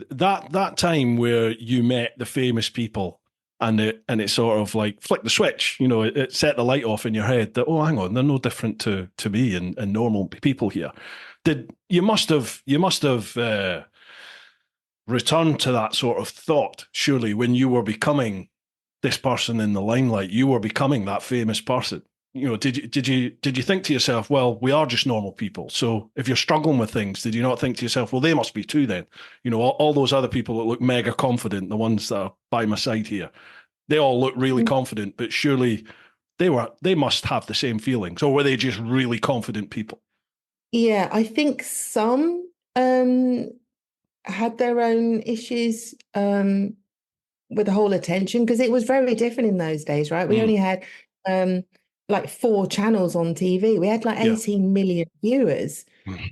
that time where you met the famous people and it sort of like flicked the switch, it set the light off in your head that, oh, hang on, they're no different to me and normal people here. You must have returned to that sort of thought, surely, when you were becoming this person in the limelight, you were becoming that famous person. Did you think to yourself, well, we are just normal people. So if you're struggling with things, did you not think to yourself, well, they must be too then? All those other people that look mega confident, the ones that are by my side here, they all look really confident, but surely they must have the same feelings, or were they just really confident people? Yeah, I think some had their own issues with the whole attention because it was very different in those days, right? We only had like 4 channels on TV. We had like Yeah. 18 million viewers.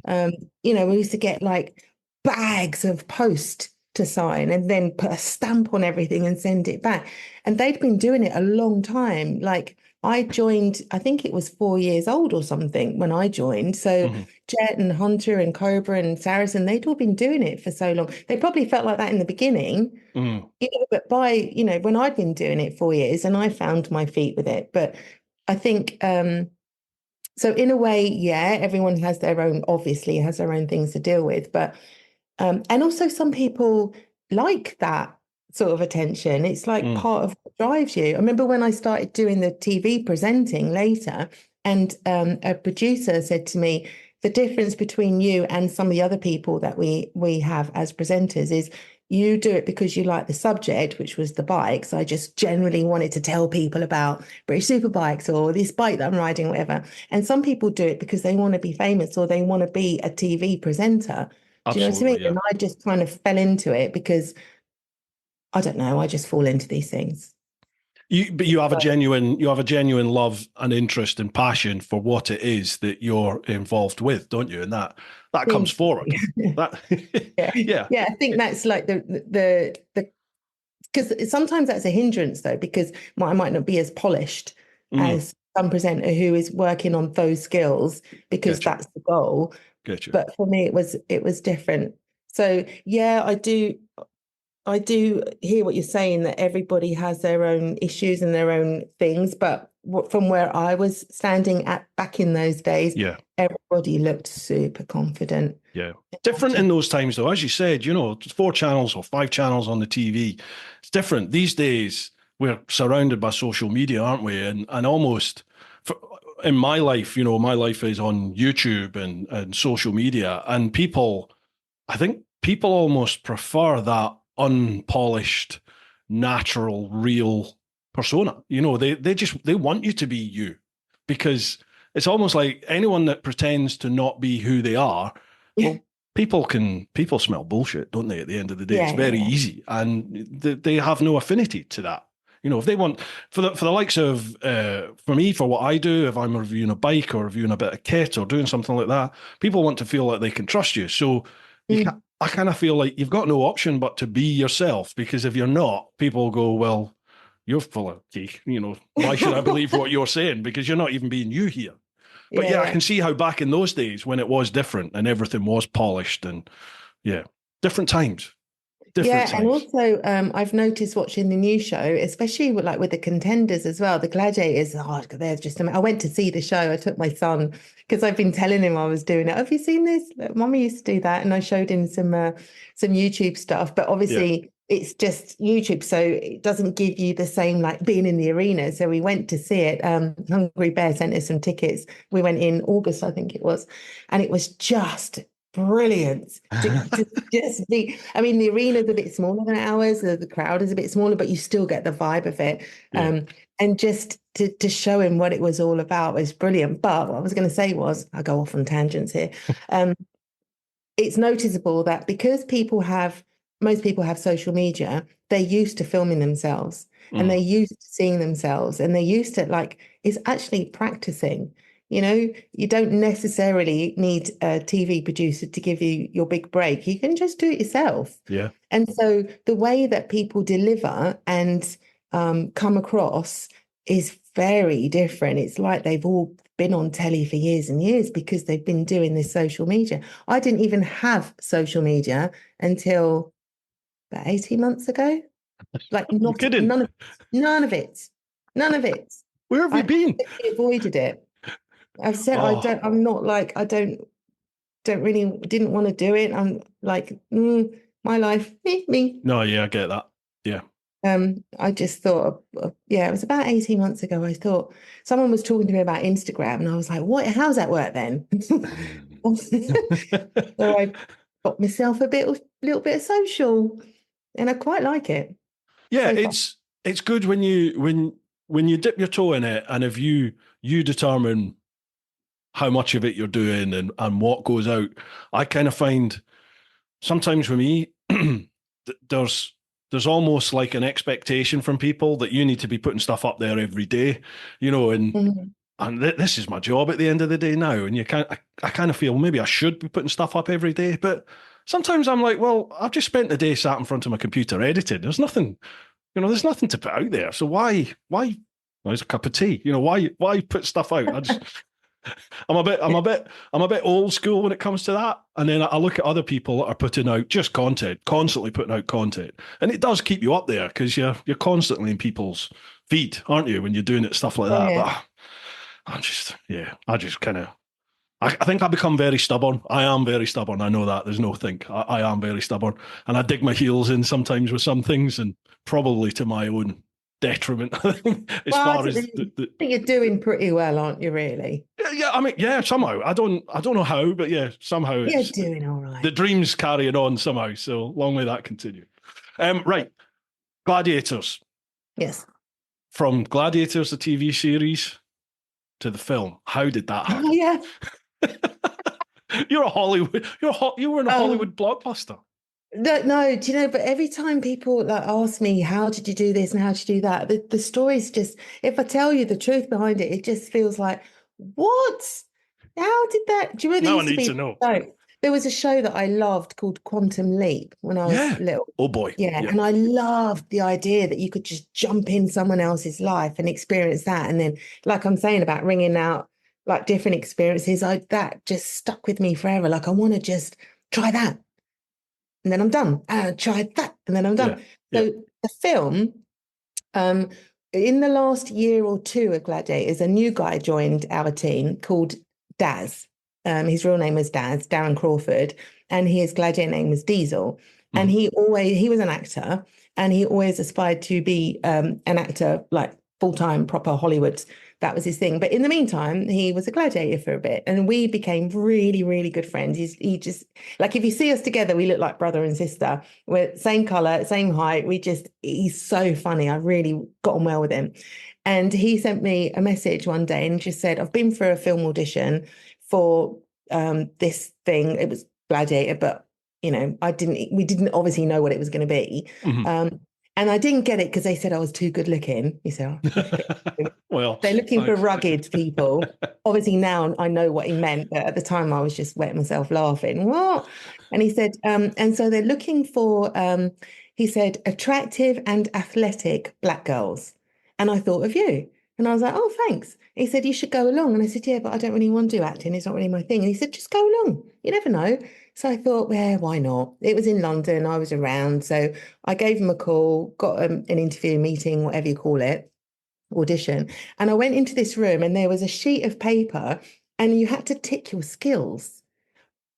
We used to get like bags of post to sign and then put a stamp on everything and send it back. And they'd been doing it a long time. Like I joined, I think it was 4 years old or something when I joined. So Jet and Hunter and Cobra and Saracen, they'd all been doing it for so long. They probably felt like that in the beginning. But by, when I'd been doing it 4 years and I found my feet with it. But I think, so in a way, yeah, everyone obviously has their own things to deal with. But, and also some people like that sort of attention. It's like part of what drives you. I remember when I started doing the TV presenting later, and a producer said to me, the difference between you and some of the other people that we have as presenters is you do it because you like the subject, which was the bikes. I just generally wanted to tell people about British Superbikes or this bike that I'm riding, whatever. And some people do it because they want to be famous or they want to be a TV presenter. Do you know what I mean? Yeah. And I just kind of fell into it because I don't know, I just fall into these things. But you have a genuine love and interest and passion for what it is that you're involved with, don't you? And that comes forward. That yeah. I think that's like the because sometimes that's a hindrance though, because I might not be as polished as some presenter who is working on those skills because that's the goal. Get you. But for me, it was different. So yeah, I do hear what you're saying, that everybody has their own issues and their own things. But from where I was standing at back in those days, everybody looked super confident. Yeah. Different in those times, though. As you said, 4 channels or 5 channels on the TV. It's different. These days, we're surrounded by social media, aren't we? And almost, in my life, my life is on YouTube and social media. And I think people almost prefer that unpolished, natural, real persona. They want you to be you, because it's almost like anyone that pretends to not be who they are. Well, people smell bullshit, don't they? At the end of the day, it's very easy, and they have no affinity to that. If they want, for the likes of, for me, for what I do, if I'm reviewing a bike or reviewing a bit of kit or doing something like that, people want to feel like they can trust you. So I kind of feel like you've got no option but to be yourself, because if you're not, people go, well, you're full of cake. Why should I believe what you're saying? Because you're not even being you here. But I can see how back in those days when it was different and everything was polished and different times. And also I've noticed watching the new show, especially with the contenders as well, the Gladiators. Oh, they're just. I went to see the show. I took my son because I've been telling him I was doing it. Have you seen this? Mummy used to do that, and I showed him some YouTube stuff. But obviously, it's just YouTube, so it doesn't give you the same like being in the arena. So we went to see it. Hungry Bear sent us some tickets. We went in August, I think it was, and it was just brilliant to just be. I mean, the arena's a bit smaller than ours, the crowd is a bit smaller, but you still get the vibe of it. And just to show him what it was all about was brilliant. But what I was going to say was, I go off on tangents here. It's noticeable that because most people have social media, they're used to filming themselves and they're used to seeing themselves and they're used to, like, it's actually practicing. You know, you don't necessarily need a TV producer to give you your big break. You can just do it yourself. Yeah. And so the way that people deliver and come across is very different. It's like they've all been on telly for years and years because they've been doing this social media. I didn't even have social media until about 18 months ago. Like none of it. Where have you been? I avoided it. I've said I'm not like, I didn't want to do it. I'm like, my life, me. No, yeah, I get that. Yeah. I just thought, it was about 18 months ago. I thought someone was talking to me about Instagram and I was like, how's that work then? So I got myself a little bit of social and I quite like it. Yeah, it's good when you dip your toe in it, and if you determine how much of it you're doing and what goes out. I kind of find sometimes for me, there's almost like an expectation from people that you need to be putting stuff up there every day, you know, and this is my job at the end of the day now. And I kind of feel maybe I should be putting stuff up every day, but sometimes I'm like, well, I've just spent the day sat in front of my computer editing. There's nothing to put out there. So why? Well, it's a cup of tea. You know, why put stuff out? I'm a bit old school when it comes to that. And then I look at other people that are putting out just content, constantly putting out content, and it does keep you up there because you're constantly in people's feed, aren't you, when you're doing it, stuff like that. Yeah. But I think I become very stubborn. I am very stubborn. I know that. There's no think. I am very stubborn, and I dig my heels in sometimes with some things, and probably to my own detriment. I think you're doing pretty well, aren't you? Really? Yeah. I mean, yeah. Somehow, I don't know how, but yeah, somehow you're doing all right. The dream's carrying on somehow. So long may that continue. Right, Gladiators. Yes. From Gladiators, the TV series, to the film. How did that happen? Oh yeah. You're a Hollywood. You were in a Hollywood blockbuster. No, do you know? But every time people like ask me, "How did you do this and how did you do that?" The story's just. If I tell you the truth behind it, it just feels like, what? How did that? Do you know? Now I need to know. There was a show that I loved called Quantum Leap when I was little. Oh boy. Yeah, and I loved the idea that you could just jump in someone else's life and experience that, and then, like I'm saying about ringing out like different experiences, that just stuck with me forever. Like I want to just try that. And then I'm done. And I tried that, and then I'm done. So the film, in the last year or two of Gladiators, a new guy joined our team called Daz. His real name was Daz, Darren Crawford, and his Gladiator name was Diesel. And he was an actor, and he always aspired to be an actor, like full-time, proper Hollywood. That was his thing. But in the meantime, he was a gladiator for a bit, and we became really, really good friends. He just, like, if you see us together, we look like brother and sister. We're same color, same height. He's so funny. I really got on well with him. And he sent me a message one day and just said, I've been for a film audition for this thing. It was Gladiator, but you know, we didn't obviously know what it was going to be. And I didn't get it because they said I was too good looking. He said, well, they're looking for rugged people. Obviously now I know what he meant, but at the time I was just wetting myself laughing. What? And he said, and so they're looking for, he said, attractive and athletic Black girls. And I thought of you. And I was like, oh, thanks. He said, you should go along. And I said, yeah, but I don't really want to do acting. It's not really my thing. And he said, just go along. You never know. So I thought, well, why not? It was in London. I was around. So I gave him a call, got an interview, meeting, whatever you call it, audition. And I went into this room and there was a sheet of paper and you had to tick your skills.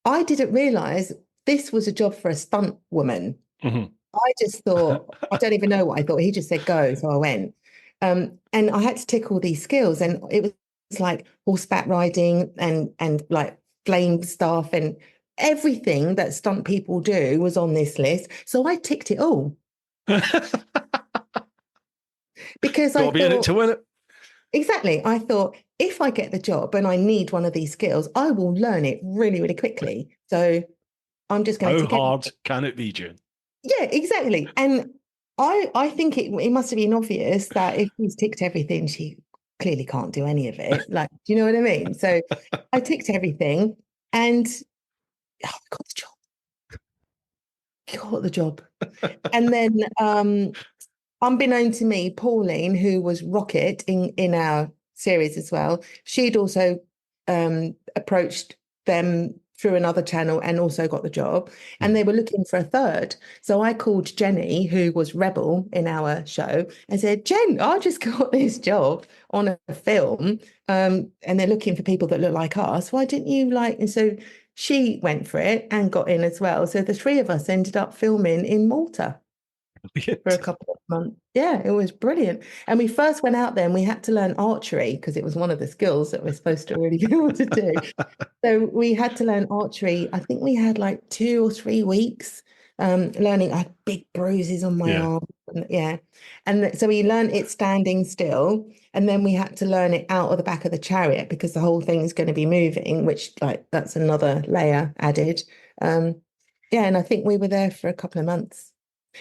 I didn't realise this was a job for a stunt woman. I just thought, I don't even know what I thought. He just said, go. So I went. And I had to tick all these skills. And it was like horseback riding and like flame stuff and everything that stunt people do was on this list. So I ticked it all. Because I thought, be in it to win it. exactly. I thought if I get the job and I need one of these skills, I will learn it really, really quickly. So I'm just going to How tick everything. hard can it be, June? Yeah, exactly. And I think it must have been obvious that if he's ticked everything, she clearly can't do any of it. Like, do you know what I mean? So I ticked everything and I got the job. Got the job. And then unbeknown to me, Pauline, who was Rocket in our series as well, she'd also approached them through another channel and also got the job. And they were looking for a third. So I called Jenny, who was Rebel in our show, and said, Jen, I just got this job on a film, and they're looking for people that look like us. Why didn't you like? And so she went for it and got in as well. So the three of us ended up filming in Malta for a couple of months. Yeah, it was brilliant. And we first went out there and we had to learn archery because it was one of the skills that we're supposed to really be able to do. So we had to learn archery. I think we had like 2 or 3 weeks learning. I had big bruises on my arm. Yeah. And so we learned it standing still. And then we had to learn it out of the back of the chariot because the whole thing is going to be moving, which like that's another layer added. Yeah, and I think we were there for a couple of months.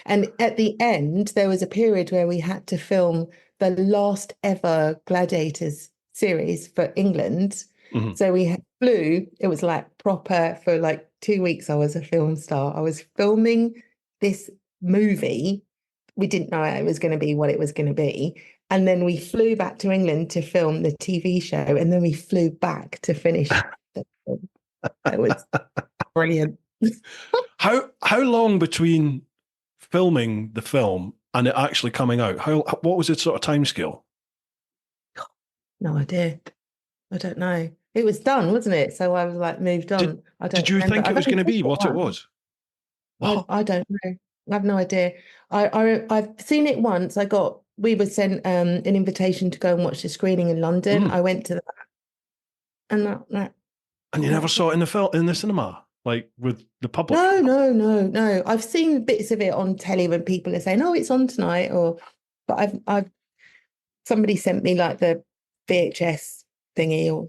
And at the end, there was a period where we had to film the last ever Gladiators series for England. So we flew, it was like proper for like 2 weeks. I was a film star. I was filming this movie. We didn't know it was going to be what it was going to be. And then we flew back to England to film the TV show. And then we flew back to finish the film. It was brilliant. How long between filming the film and it actually coming out? What was its sort of time scale? No idea. I don't know. It was done, wasn't it? So I was like moved on. Did you think it was going to be what it was? I don't know. I have no idea. I've seen it once. We were sent an invitation to go and watch the screening in London. I went to that, and and you never saw it in the cinema, like with the public? No. I've seen bits of it on telly when people are saying, "Oh, it's on tonight," but I've somebody sent me like the VHS thingy, or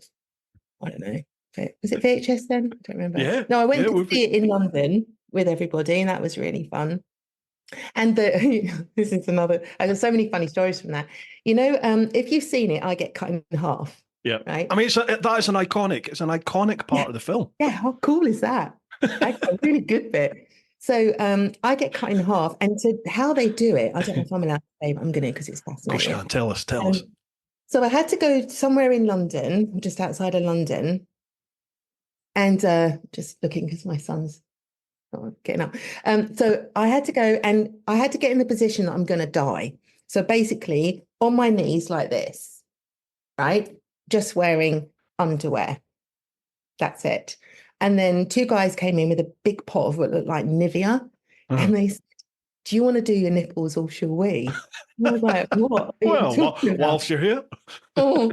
I don't know. Was it VHS then? I don't remember. Yeah. No, I went to see it in London with everybody, and that was really fun. And this is another. I got so many funny stories from that. You know, if you've seen it, I get cut in half. Yeah. Right. I mean, it's an iconic part of the film. Yeah. How cool is that? That's a really good bit. So I get cut in half, and so how they do it, I don't know if I'm allowed to say, but I'm going to because it's fascinating. Of course you can. Tell us. So I had to go somewhere in London, just outside of London, and just looking because my son's getting up. So I had to go and I had to get in the position that I'm going to die. So basically on my knees like this, right? Just wearing underwear. That's it. And then 2 guys came in with a big pot of what looked like Nivea. And they said, do you want to do your nipples or shall we? And I was like, what? Whilst you're here. So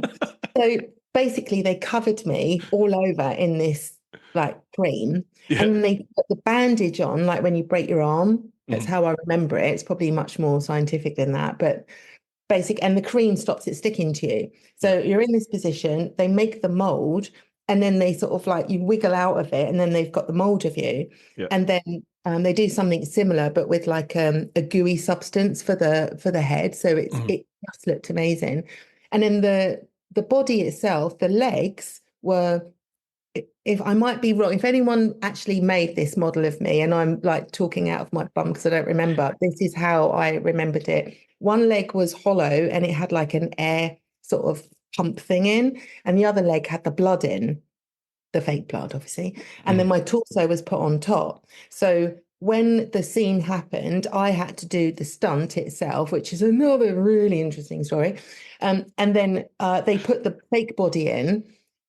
basically they covered me all over in this like cream. Yeah. And then they put the bandage on, like when you break your arm. That's how I remember it. It's probably much more scientific than that, but and the cream stops it sticking to you. So you're in this position, they make the mold, and then they sort of like you wiggle out of it, and then they've got the mold of you. Yeah. And then they do something similar, but with like a gooey substance for the head. So it just looked amazing. And then the body itself, the legs were, if I might be wrong, if anyone actually made this model of me and I'm like talking out of my bum because I don't remember, this is how I remembered it. One leg was hollow and it had like an air sort of pump thing in, and the other leg had the blood in, the fake blood, obviously. And then my torso was put on top. So when the scene happened, I had to do the stunt itself, which is another really interesting story. And then they put the fake body in,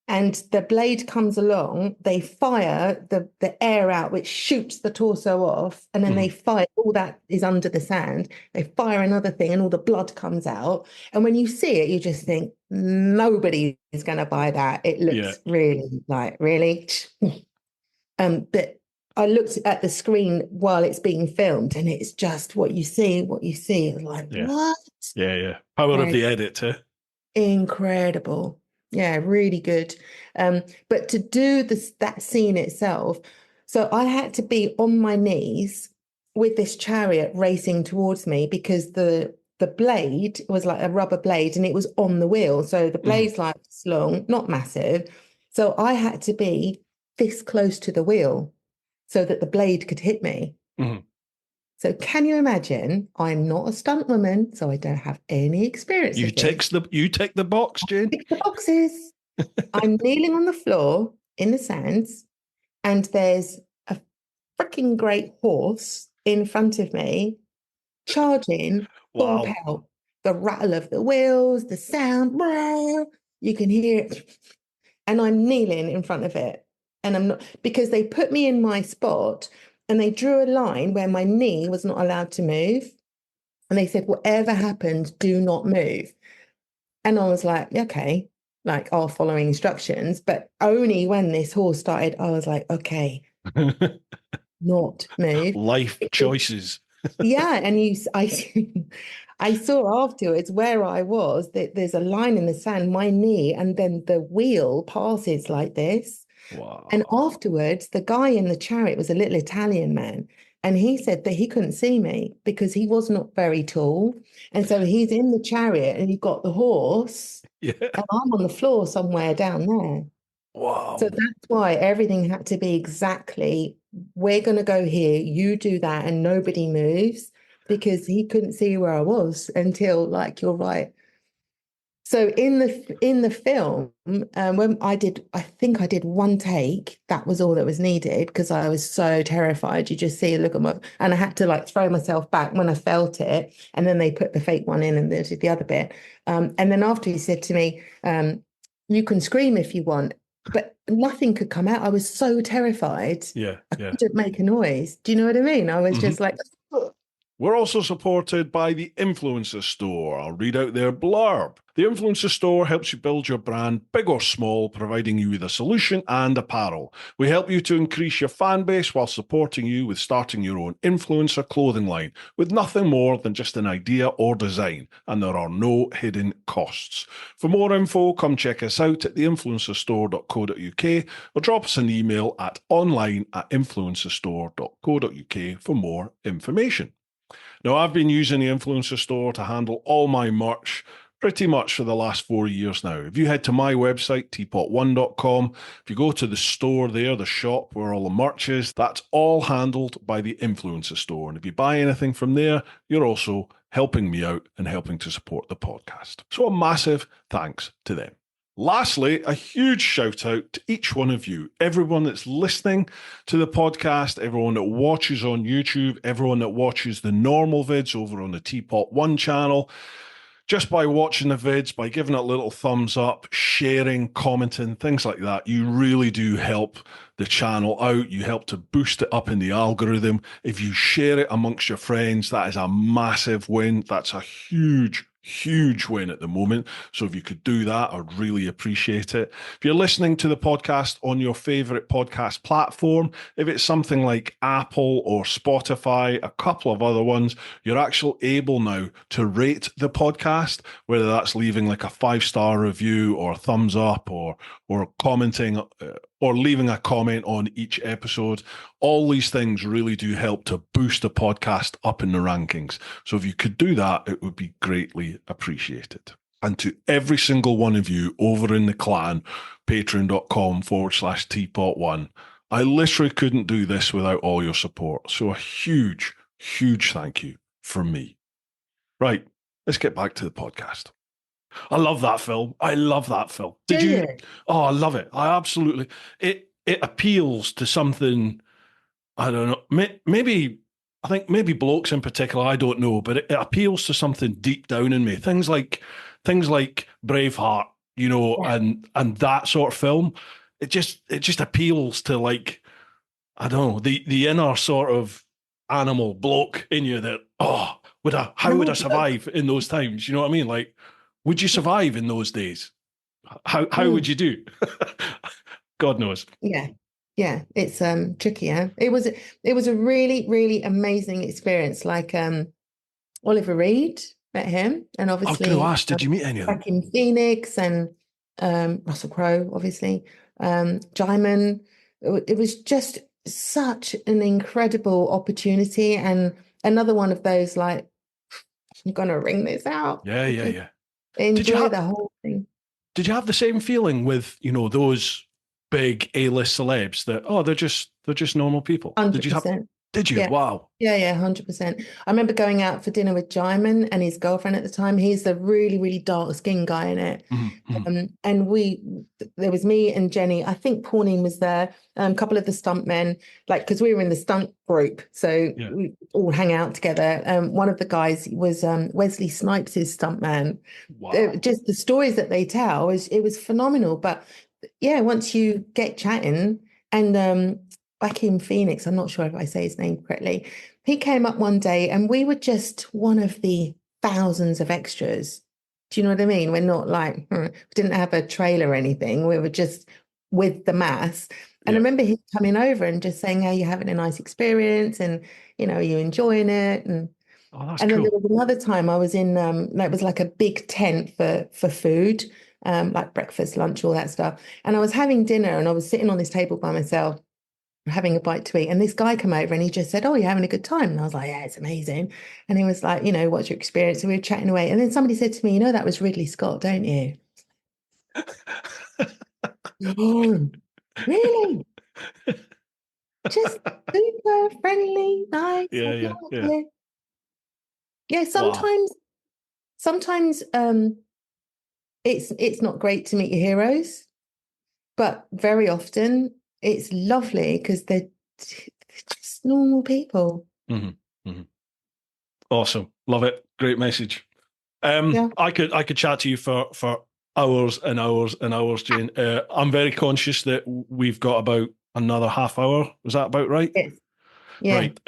and the blade comes along, they fire the air out, which shoots the torso off, and then they fire, all that is under the sand, they fire another thing and all the blood comes out. And when you see it, you just think, nobody is going to buy that. It looks really like, really? But I looked at the screen while it's being filmed, and it's just what you see. It's like, what? Yeah. Power of the edit, huh? Incredible. Yeah, really good. But to do that scene itself, so I had to be on my knees with this chariot racing towards me because the blade was like a rubber blade and it was on the wheel. So the blade's like long, not massive. So I had to be this close to the wheel so that the blade could hit me. Mhm. So can you imagine? I'm not a stunt woman, so I don't have any experience You of this. tick the box, Jane. Tick the boxes. I'm kneeling on the floor in the sands, and there's a freaking great horse in front of me charging full Wow. pelt. The rattle of the wheels, the sound, brrr, you can hear it. And I'm kneeling in front of it. And I'm not, because they put me in my spot and they drew a line where my knee was not allowed to move. And they said, whatever happens, do not move. And I was like, okay, like I'll follow instructions. But only when this horse started, I was like, okay, not move. Life choices. Yeah, and I saw afterwards where I was that there's a line in the sand, my knee, and then the wheel passes like this. Wow. And afterwards, the guy in the chariot was a little Italian man, and he said that he couldn't see me because he was not very tall, and so he's in the chariot, and you've got the horse, Yeah. and I'm on the floor somewhere down there. Wow. So that's why everything had to be exactly, we're going to go here, you do that, and nobody moves because he couldn't see where I was until, like, you're right. So in the film, when I think I did one take. That was all that was needed because I was so terrified. You just see, look at my, and I had to like throw myself back when I felt it, and then they put the fake one in and they did the other bit. And then after he said to me, "You can scream if you want," but nothing could come out. I was so terrified. Yeah. I Yeah. couldn't make a noise. Do you know what I mean? I was Mhm. just like. We're also supported by the Influencer Store. I'll read out their blurb. The Influencer Store helps you build your brand, big or small, providing you with a solution and apparel. We help you to increase your fan base while supporting you with starting your own influencer clothing line with nothing more than just an idea or design, and there are no hidden costs. For more info, come check us out at theinfluencerstore.co.uk or drop us an email at online@influencerstore.co.uk for more information. Now, I've been using the Influencer Store to handle all my merch pretty much for the last 4 years now. If you head to my website, TeapotOne.com, if you go to the store there, the shop where all the merch is, that's all handled by the Influencer Store. And if you buy anything from there, you're also helping me out and helping to support the podcast. So a massive thanks to them. Lastly, a huge shout out to each one of you, everyone that's listening to the podcast, everyone that watches on YouTube, everyone that watches the normal vids over on the TeapotOne channel. Just by watching the vids, by giving it a little thumbs up, sharing, commenting, things like that, you really do help the channel out. You help to boost it up in the algorithm. If you share it amongst your friends, that is a massive win. That's a huge win at the moment. So if you could do that, I'd really appreciate it. If you're listening to the podcast on your favorite podcast platform, if it's something like Apple or Spotify, a couple of other ones, you're actually able now to rate the podcast, whether that's leaving like a 5-star review or a thumbs up or commenting or leaving a comment on each episode. All these things really do help to boost the podcast up in the rankings. So if you could do that, it would be greatly appreciated. And to every single one of you over in the clan, patreon.com/TeapotOne, I literally couldn't do this without all your support. So a huge thank you from me. Right, let's get back to the podcast. I love that film. I love that film. Did you? Oh, I love it. I absolutely. It appeals to something. I don't know. Maybe I think maybe blokes in particular. I don't know, but it appeals to something deep down in me. Things like Braveheart, you know, and that sort of film. It just appeals to, like, I don't know, the inner sort of animal bloke in you that, how would I survive in those times? You know what I mean? Like, would you survive in those days? How would you do? God knows. Yeah. Yeah, it's tricky. Yeah, it was a really, really amazing experience. Like Oliver Reed, met him, and I was going obviously to ask, did you meet any of them? back in Phoenix, and Russell Crowe, obviously, Jaimin. It was just such an incredible opportunity, and another one of those like, I'm gonna ring this out. Yeah, yeah, yeah. Enjoy the whole thing. Did you have the same feeling with, those big A-list celebs that, oh, they're just normal people? 100%. Did you? Yeah. Wow. Yeah, 100%. I remember going out for dinner with Jaimin and his girlfriend at the time. He's the really, really dark skinned guy in it. Mm-hmm. And there was me and Jenny. I think Pauline was there, a couple of the stuntmen, because we were in the stunt group. So we all hang out together. One of the guys was Wesley Snipes' stuntman. Wow. Just the stories that they tell, it was phenomenal. But yeah, once you get chatting, and back in Phoenix, I'm not sure if I say his name correctly, he came up one day and we were just one of the thousands of extras. Do you know what I mean? We're not we didn't have a trailer or anything. We were just with the mass. And I remember him coming over and just saying, "Hey, you're having a nice experience, and are you enjoying it?" And that's and then cool. there was another time I was in it was like a big tent for food, like breakfast, lunch, all that stuff. And I was having dinner and I was sitting on this table by myself, having a bite to eat, and this guy came over and he just said, "Oh, you're having a good time?" And I was like, "Yeah, it's amazing." And he was like, "What's your experience?" And we were chatting away, and then somebody said to me, "That was Ridley Scott, don't you?" Oh, really? Just super friendly, nice. Yeah. Yeah, sometimes it's not great to meet your heroes, but very often it's lovely because they're just normal people. Mm-hmm. Mm-hmm. Awesome. Love it. Great message. I could chat to you for hours and hours and hours, Jane. I'm very conscious that we've got about another half hour. Was that about right? Yes. Yeah. Right.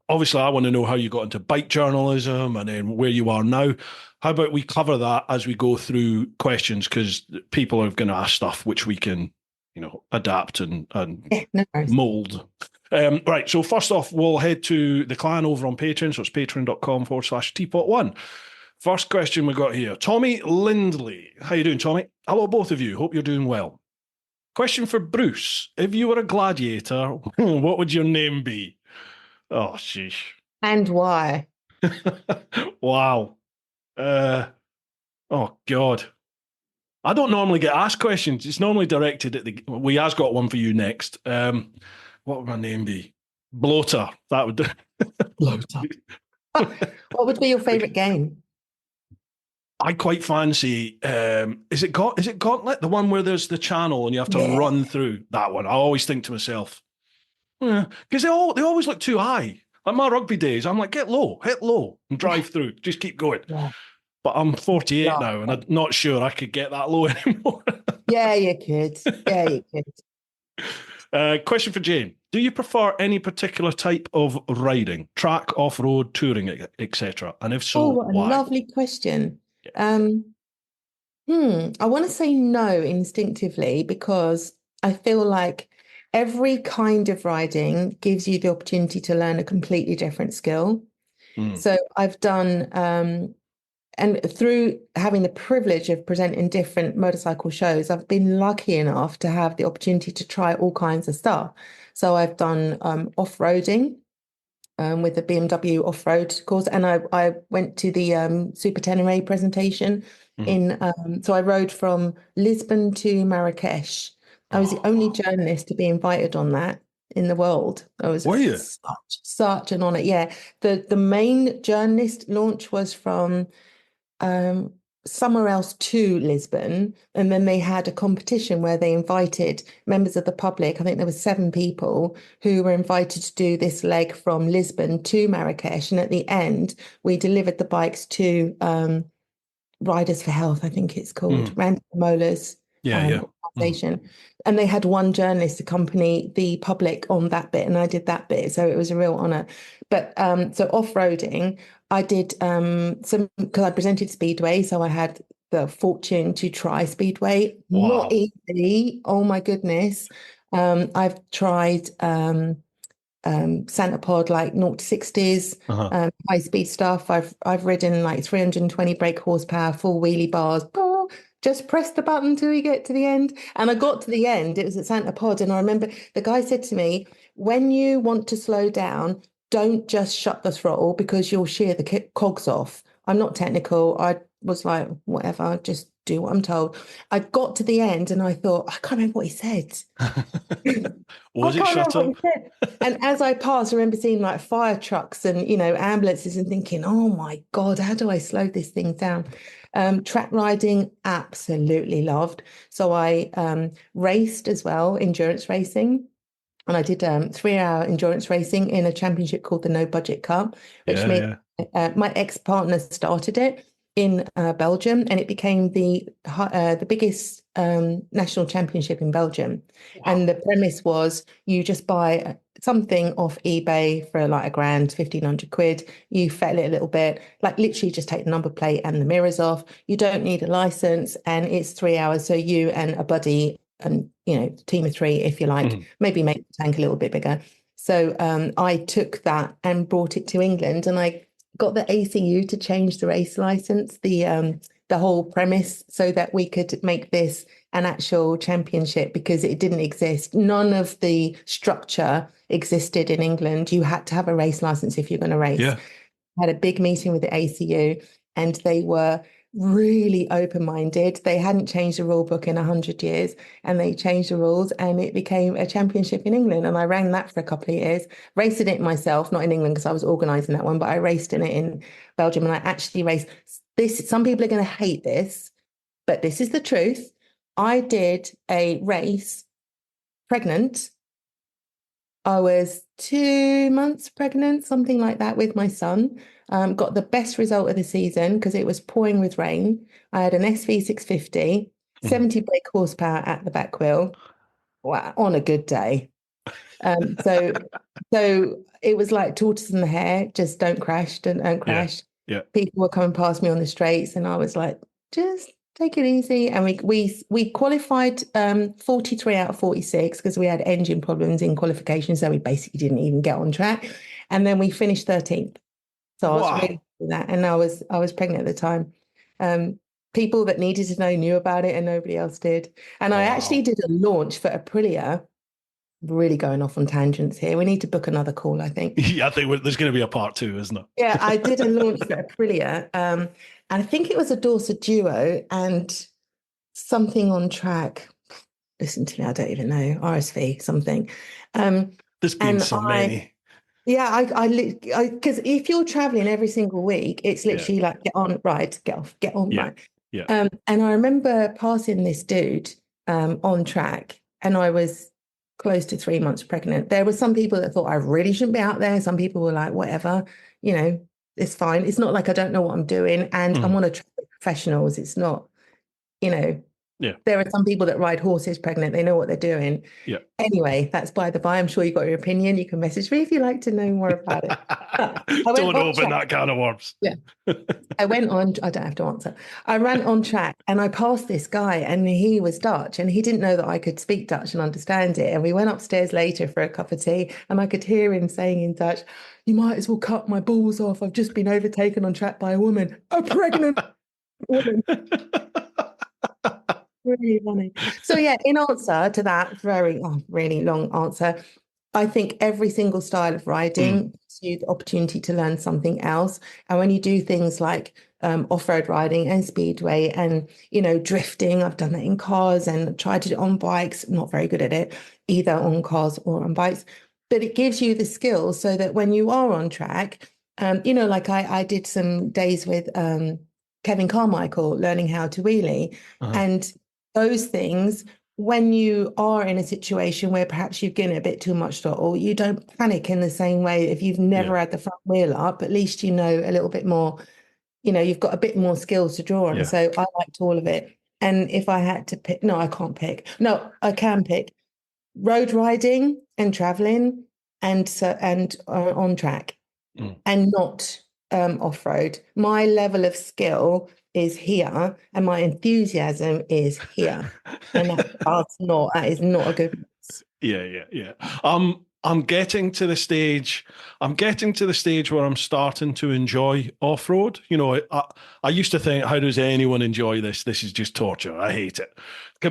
Obviously, I want to know how you got into bike journalism and then where you are now. How about we cover that as we go through questions, because people are going to ask stuff which we can, adapt and mold. Right. So first off, we'll head to the clan over on Patreon. So it's patreon.com/TeapotOne. First question we got here. Tommy Lindley. How you doing, Tommy? Hello, both of you. Hope you're doing well. Question for Bruce. If you were a gladiator, what would your name be? Oh, sheesh. And why? Wow. Oh, God. I don't normally get asked questions. It's normally directed at the... We has got one for you next. What would my name be? Bloater. That would do. Bloater. What would be your favourite game? I quite fancy... is it Gauntlet? The one where there's the channel and you have to run through that one. I always think to myself, because they always look too high. Like my rugby days, I'm like, hit low, and drive through. Just keep going. Yeah. But I'm 48 now, and I'm not sure I could get that low anymore. Yeah, you could. Yeah, you could. Question for Jane. Do you prefer any particular type of riding? Track, off-road, touring, etc.? And if so, what a why? lovely question. Yeah. I want to say no instinctively, because I feel like every kind of riding gives you the opportunity to learn a completely different skill. So I've done, and through having the privilege of presenting different motorcycle shows, I've been lucky enough to have the opportunity to try all kinds of stuff. So I've done off-roading with the BMW off-road course, and I went to the Super Tenere presentation so I rode from Lisbon to Marrakesh. I was the only journalist to be invited on that in the world. Were you? Such an honor. Yeah. The main journalist launch was from somewhere else to Lisbon, and then they had a competition where they invited members of the public. I think there were 7 people who were invited to do this leg from Lisbon to Marrakesh, and at the end we delivered the bikes to Riders for Health, I think it's called, Randy Mola's organization. And they had one journalist accompany the public on that bit, and I did that bit, so it was a real honor. But so off-roading, I did some, because I presented Speedway, so I had the fortune to try Speedway. Wow. Not easy. Oh my goodness. I've tried Santa Pod, like 0 to 60s, high speed stuff. I've ridden like 320 brake horsepower, full wheelie bars. Just press the button till you get to the end. And I got to the end. It was at Santa Pod, and I remember the guy said to me, "When you want to slow down, don't just shut the throttle because you'll shear the cogs off." I'm not technical. I was like, whatever, just do what I'm told. I got to the end and I thought, I can't remember what he said. Was it shut up? And as I passed, I remember seeing like fire trucks and, ambulances and thinking, oh my God, how do I slow this thing down? Track riding, absolutely loved. So I raced as well, endurance racing. And I did 3-hour endurance racing in a championship called the No Budget Cup, which my ex-partner started it in Belgium, and it became the biggest national championship in Belgium. Wow. And the premise was you just buy something off eBay for like £1,000, 1,500 quid. You fettle it a little bit, like literally just take the number plate and the mirrors off. You don't need a license, and it's 3 hours. So you and a buddy and, team of 3, if you like, maybe make the tank a little bit bigger. So I took that and brought it to England, and I got the ACU to change the race license, the whole premise, so that we could make this an actual championship, because it didn't exist. None of the structure existed in England. You had to have a race license if you're going to race. Yeah. I had a big meeting with the ACU, and they were really open-minded. They hadn't changed the rule book in 100 years, and they changed the rules, and it became a championship in England. And I ran that for a couple of years, raced in it myself, not in England because I was organising that one, but I raced in it in Belgium. And I actually raced this. Some people are going to hate this, but this is the truth. I did a race pregnant. I was 2 months pregnant, something like that, with my son. Got the best result of the season because it was pouring with rain. I had an SV650, 70 brake horsepower at the back wheel. Wow, on a good day. So it was like tortoise in the hare, just don't crash, don't crash. Yeah. People were coming past me on the straights, and I was like, just take it easy. And we qualified 43 out of 46 because we had engine problems in qualification, so we basically didn't even get on track. And then we finished 13th. So I was really happy with that, and I was pregnant at the time. People that needed to know knew about it, and nobody else did. And I actually did a launch for Aprilia. Really going off on tangents here. We need to book another call, I think. Yeah, I think there's going to be a part 2, isn't it? Yeah, I did a launch for Aprilia, and I think it was a Dorset Duo and something on track. Listen to me, I don't even know. RSV something. There's been so many. Yeah, I because if you're traveling every single week, it's literally like get on, ride, get off, get on, ride. Yeah. And I remember passing this dude on track, and I was close to 3 months pregnant. There were some people that thought I really shouldn't be out there. Some people were like, whatever, it's fine. It's not like I don't know what I'm doing, and I'm on a track with professionals. It's not, there are some people that ride horses pregnant. They know what they're doing. Yeah. Anyway, that's by the by. I'm sure you got your opinion. You can message me if you'd like to know more about it. Don't open that can of worms. Yeah. I went on, I don't have to answer. I ran on track, and I passed this guy, and he was Dutch, and he didn't know that I could speak Dutch and understand it. And we went upstairs later for a cup of tea, and I could hear him saying in Dutch, "You might as well cut my balls off. I've just been overtaken on track by a woman, a pregnant woman." Really funny. So yeah, in answer to that really long answer, I think every single style of riding gives you the opportunity to learn something else. And when you do things like off-road riding and speedway and, drifting, I've done that in cars and tried it on bikes. I'm not very good at it, either on cars or on bikes. But it gives you the skills so that when you are on track, like I did some days with Kevin Carmichael learning how to wheelie. And those things, when you are in a situation where perhaps you've given a bit too much throttle, you don't panic in the same way. If you've never had the front wheel up, at least you know a little bit more, you've got a bit more skills to draw on. Yeah. So I liked all of it. And if I had to pick, no, I can't pick. No, I can pick road riding and traveling and on track and not off-road. My level of skill is here, and my enthusiasm is here, and that is not a good. Yeah. I'm getting to the stage. I'm getting to the stage where I'm starting to enjoy off-road. I used to think, how does anyone enjoy this? This is just torture. I hate it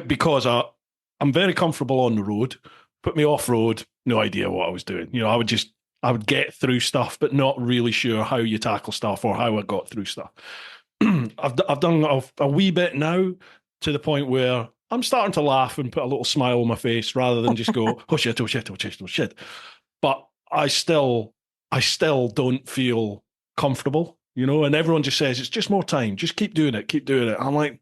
because I'm very comfortable on the road. Put me off-road, no idea what I was doing. I would get through stuff, but not really sure how you tackle stuff or how I got through stuff. I've done a wee bit now to the point where I'm starting to laugh and put a little smile on my face rather than just go, oh shit, oh shit, oh shit, oh shit. But I still don't feel comfortable, and everyone just says, it's just more time. Just keep doing it. Keep doing it. I'm like,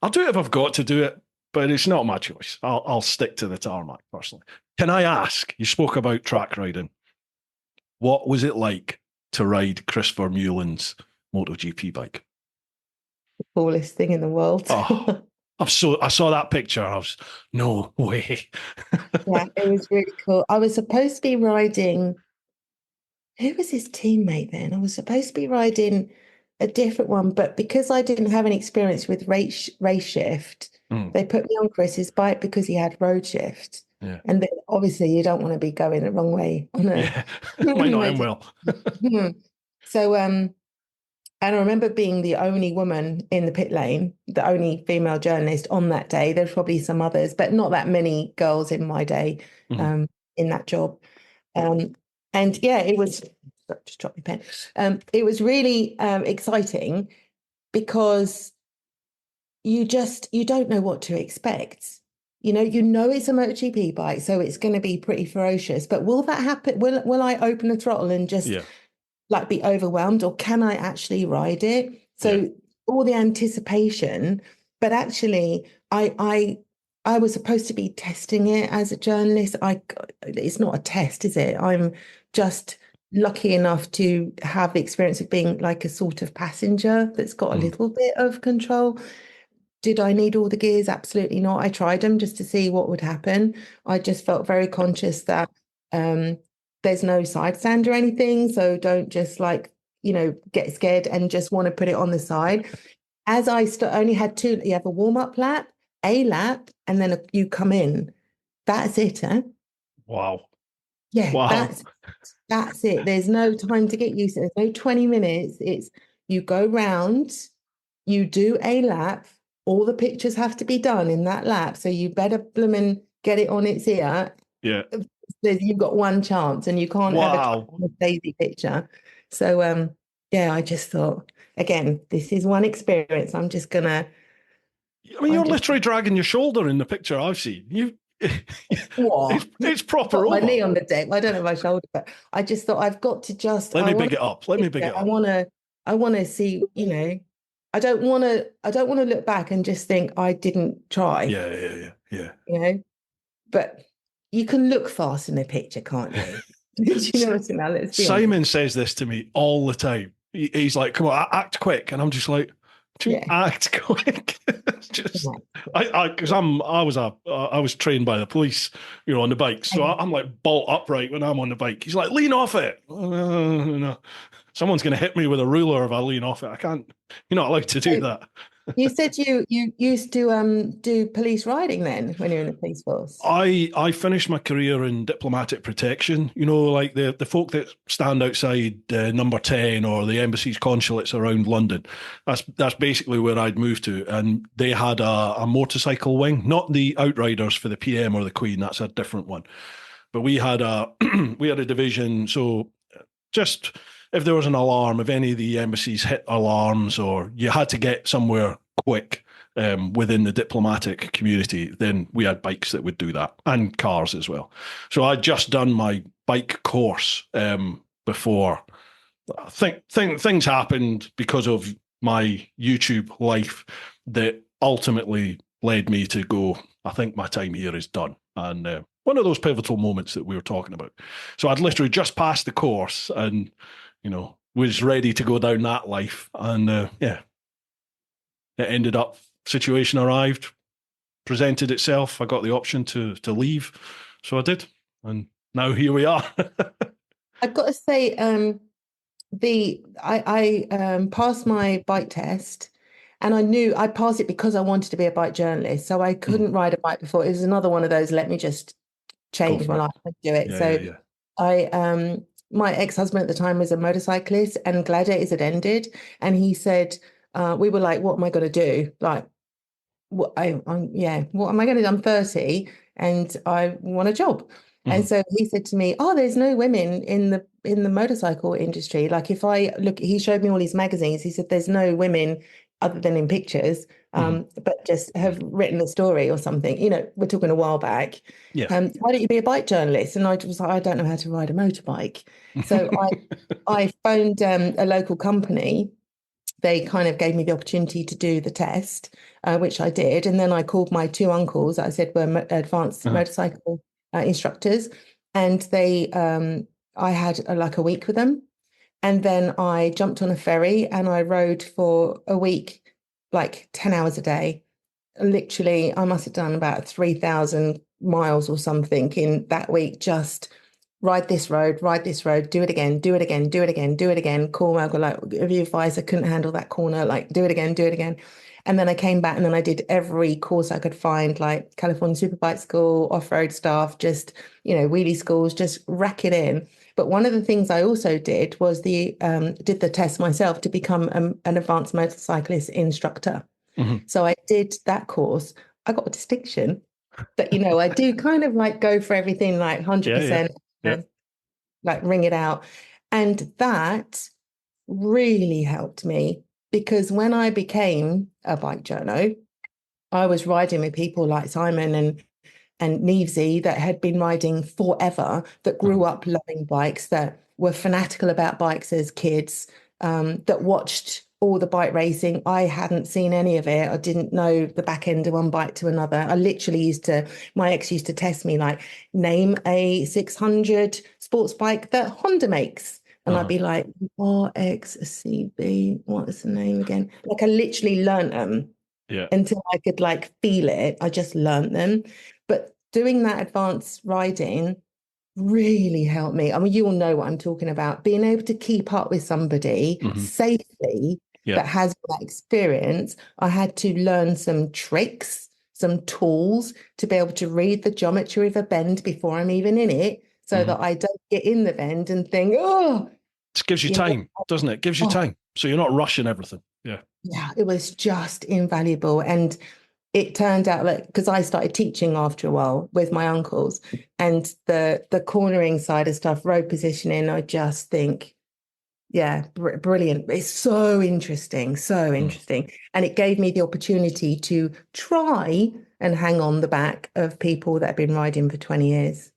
I'll do it if I've got to do it, but it's not my choice. I'll stick to the tarmac personally. Can I ask, you spoke about track riding. What was it like to ride Christopher Mulin's MotoGP bike? The coolest thing in the world. Oh, I saw that picture. I was, no way. Yeah, it was really cool. I was supposed to be riding, who was his teammate then? I was supposed to be riding a different one, but because I didn't have any experience with race shift, they put me on Chris's bike because he had road shift. Yeah. And then obviously you don't want to be going the wrong way on a might not end well. So and I remember being the only woman in the pit lane, the only female journalist on that day. There's probably some others, but not that many girls in my day in that job. And yeah, it was, just drop my pen. It was really exciting because you don't know what to expect. You know it's a MotoGP bike, so it's going to be pretty ferocious. But will that happen? Will I open the throttle and just like be overwhelmed, or can I actually ride it? So all the anticipation, but actually I was supposed to be testing it as a journalist. It's not a test, is it? I'm just lucky enough to have the experience of being like a sort of passenger that's got a little bit of control. Did I need all the gears? Absolutely not. I tried them just to see what would happen. I just felt very conscious that there's no side stand or anything. So don't just get scared and just want to put it on the side. As I only had two, you have a warm-up lap, a lap, and then you come in. That's it, huh? Wow. Yeah, wow. That's it. There's no time to get used to it. There's no 20 minutes. It's you go round, you do a lap. All the pictures have to be done in that lap. So you better blooming get it on its ear. Yeah. You've got one chance and you can't have a daisy picture. So, I just thought, again, this is one experience. I'm just going to. I mean, you're literally dragging your shoulder in the picture I've seen. What? It's proper. My knee on the deck. I don't know my shoulder, but I just thought I've got to just. Let me big it up. I want to see, I don't want to look back and just think I didn't try. Yeah. But you can look fast in a picture, can't you? Do you know what I mean? Let's be Simon honest. says this to me all the time. He's like, "Come on, act quick," and I'm just like, "Act quick." Because I was trained by the police, on the bike, so I'm like bolt upright when I'm on the bike. He's like, "Lean off it." No. Someone's going to hit me with a ruler if I lean off it. I can't. You're not allowed to do that. You said you used to do police riding then when you're in the police force. I finished my career in diplomatic protection. Like the folk that stand outside number 10 or the embassies, consulates around London. That's basically where I'd moved to, and they had a motorcycle wing, not the Outriders for the PM or the Queen. That's a different one. But we had a division. So just if there was an alarm, if any of the embassies hit alarms or you had to get somewhere quick within the diplomatic community, then we had bikes that would do that, and cars as well. So I'd just done my bike course before. I think things happened because of my YouTube life that ultimately led me to go, I think my time here is done. And one of those pivotal moments that we were talking about. So I'd literally just passed the course and was ready to go down that life. And it ended up, situation arrived, presented itself. I got the option to leave. So I did. And now here we are. I've got to say, I passed my bike test, and I knew I passed it because I wanted to be a bike journalist. So I couldn't ride a bike before. It was another one of those, let me just change my life and do it. So my ex-husband at the time was a motorcyclist, and Gladiators had ended, and he said, we were like, what am I going to do? Like, what what am I going to do? I'm 30 and I want a job. And so he said to me, oh, there's no women in the motorcycle industry. Like, if I look, he showed me all his magazines. He said, there's no women other than in pictures, but just have written a story or something. You know, we're talking a while back. Why don't you be a bike journalist? And I was like, I don't know how to ride a motorbike. So I phoned a local company. They kind of gave me the opportunity to do the test, which I did. And then I called my two uncles that I said were advanced motorcycle instructors. And I had like a week with them. And then I jumped on a ferry and I rode for a week, like 10 hours a day. Literally, I must have done about 3,000 miles or something in that week. Just ride this road, do it again, do it again, do it again, do it again. Call my uncle, like, if you advise, I couldn't handle that corner, like, do it again, do it again. And then I came back and then I did every course I could find, like California Superbike School, off-road stuff, just, you know, wheelie schools, just rack it in. But one of the things I also did was did the test myself to become an advanced motorcyclist instructor. So I did that course. I got a distinction. But, you know, I do kind of like go for everything, like 100%, like ring it out. And that really helped me, because when I became a bike journo, I was riding with people like Simon and Nevesy that had been riding forever, that grew up loving bikes, that were fanatical about bikes as kids, that watched all the bike racing. I hadn't seen any of it. I didn't know the back end of one bike to another. I literally my ex used to test me, like, name a 600 sports bike that Honda makes. And I'd be like, RXCB, what is the name again? Like, I literally learned them until I could like feel it. I just learned them. But doing that advanced riding really helped me. I mean, you all know what I'm talking about. Being able to keep up with somebody safely that has that experience. I had to learn some tricks, some tools to be able to read the geometry of a bend before I'm even in it, so that I don't get in the bend and think, oh. It gives you time, doesn't it? It gives you time. So you're not rushing everything. Yeah, it was just invaluable. And it turned out, like, because I started teaching after a while with my uncles, and the cornering side of stuff, road positioning, I just think, brilliant. It's so interesting, so interesting. And it gave me the opportunity to try and hang on the back of people that have been riding for 20 years.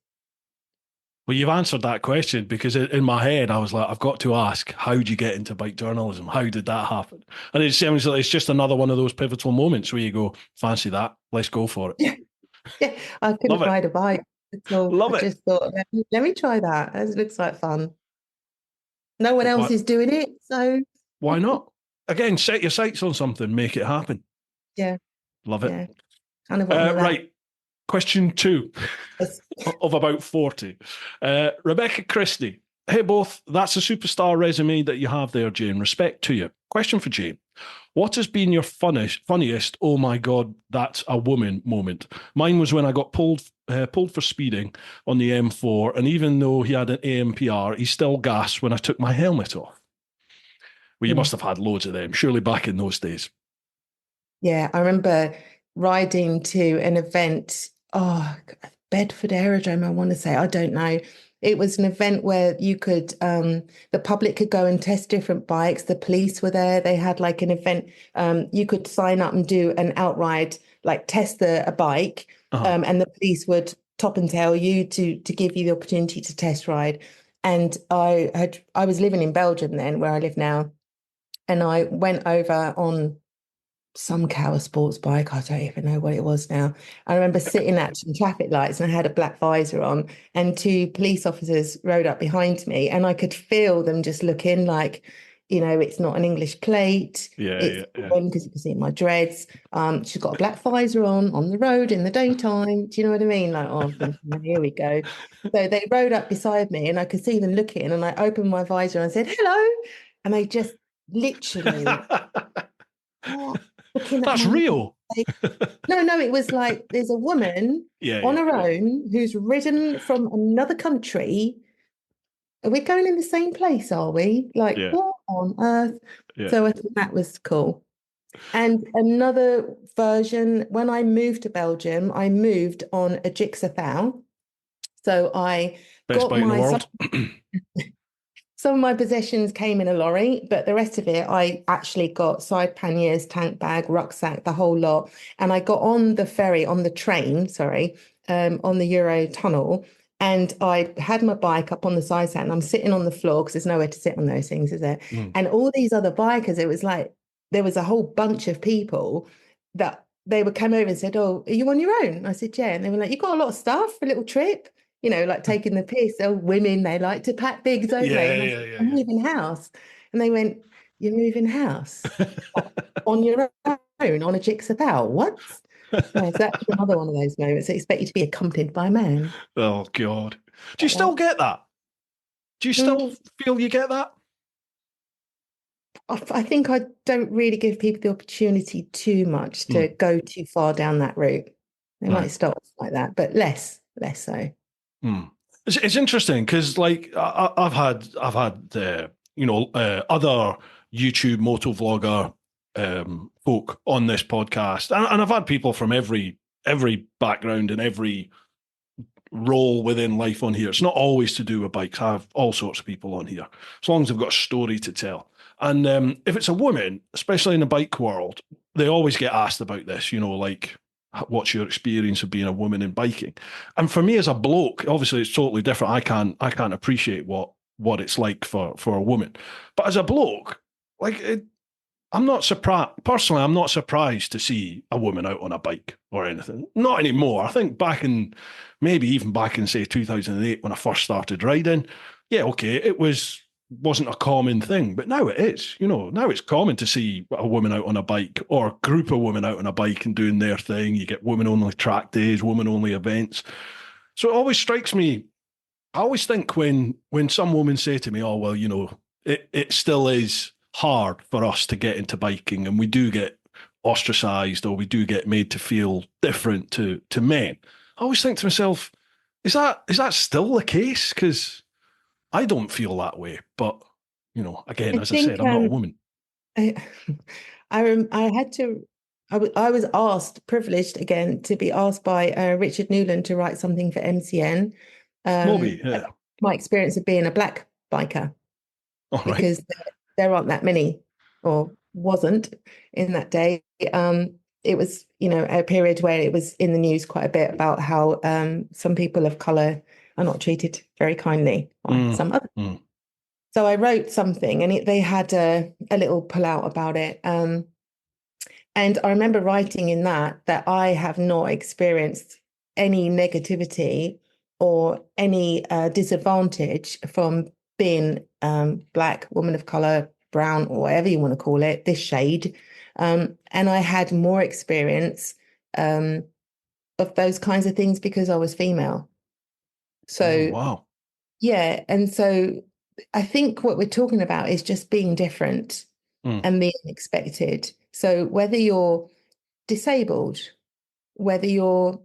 Well, you've answered that question, because in my head, I was like, I've got to ask, how did you get into bike journalism? How did that happen? And it sounds like it's just another one of those pivotal moments where you go, fancy that, let's go for it. Yeah, I couldn't ride a bike at all. Love I just thought, let me try that. It looks like fun. No one else is doing it, so why not? Again, set your sights on something, make it happen. Yeah. Love it. Yeah. Kind of what right. Question 2 of about 40. Rebecca Christie. Hey, both. That's a superstar resume that you have there, Jane. Respect to you. Question for Jane. What has been your funniest, oh my God, that's a woman moment? Mine was when I got pulled for speeding on the M4, and even though he had an AMPR, he still gasped when I took my helmet off. Well, you must have had loads of them, surely, back in those days. Yeah, I remember riding to an event, Bedford Aerodrome, I want to say, I don't know. It was an event where you could, the public could go and test different bikes. The police were there. They had like an event. You could sign up and do an outright, like test a bike, and the police would top and tail you to give you the opportunity to test ride. And I was living in Belgium then, where I live now, and I went over on some Cower sports bike. I don't even know what it was now. I remember sitting at some traffic lights and I had a black visor on, and 2 police officers rode up behind me, and I could feel them just looking like, you know, it's not an English plate. It's because you can see my dreads. She's got a black visor on the road in the daytime. Do you know what I mean? Like, oh, here we go. So they rode up beside me and I could see them looking, and I opened my visor and I said, hello. And they just literally... That's real. No, it was like there's a woman on her own who's ridden from another country. Are we going in the same place, are we? Like, what on earth? Yeah. So I think that was cool. And another version, when I moved to Belgium, I moved on a jigsaw. So I Best got bike in the my world. some of my possessions came in a lorry, but the rest of it, I actually got side panniers, tank bag, rucksack, the whole lot. And I got on the ferry, on the train, sorry, on the Euro tunnel. And I had my bike up on the side stand, and I'm sitting on the floor because there's nowhere to sit on those things, is there? And all these other bikers, it was like there was a whole bunch of people that they would come over and said, "Oh, are you on your own?" I said, "Yeah." And they were like, "You got a lot of stuff for a little trip?" You know, like taking the piss. Oh, women, they like to pack big, don't they? And I said, "I'm moving house." And they went, "You're moving house on your own on a jigsaw? What?" Yeah, so that's another one of those moments. I expect you to be accompanied by a man. Oh, God. Do you still get that? Do you still feel you get that? I think I don't really give people the opportunity too much to go too far down that route. They might start off like that, but less so. It's interesting because, like, I've had other YouTube moto vlogger folk on this podcast, and I've had people from every background and every role within life on here. It's not always to do with bikes. I have all sorts of people on here, as long as they've got a story to tell. And if it's a woman, especially in the bike world, they always get asked about this, like, what's your experience of being a woman in biking? And for me as a bloke, obviously it's totally different. I can't appreciate what it's like for a woman. But as a bloke, like, I'm not surprised. Personally, I'm not surprised to see a woman out on a bike or anything. Not anymore. I think maybe even back in, say, 2008 when I first started riding, yeah, okay, it wasn't a common thing, but now it is. Now it's common to see a woman out on a bike or a group of women out on a bike and doing their thing. You get women-only track days, women-only events. So it always strikes me. I always think when some women say to me, "Oh, well, it still is hard for us to get into biking, and we do get ostracized or we do get made to feel different to men." I always think to myself, is that still the case? Because I don't feel that way. But, again, as I said, I'm not a woman. I was asked, privileged again, to be asked by Richard Newland to write something for MCN. Moby, yeah. My experience of being a black biker, because there aren't that many, or wasn't in that day. It was, a period where it was in the news quite a bit about how some people of color are not treated very kindly by some other. So I wrote something, and they had a little pull out about it. And I remember writing in that I have not experienced any negativity or any disadvantage from being black, woman of color, brown, or whatever you want to call it, this shade. And I had more experience of those kinds of things because I was female. So, wow. Yeah. And so I think what we're talking about is just being different and being expected. So whether you're disabled, whether you're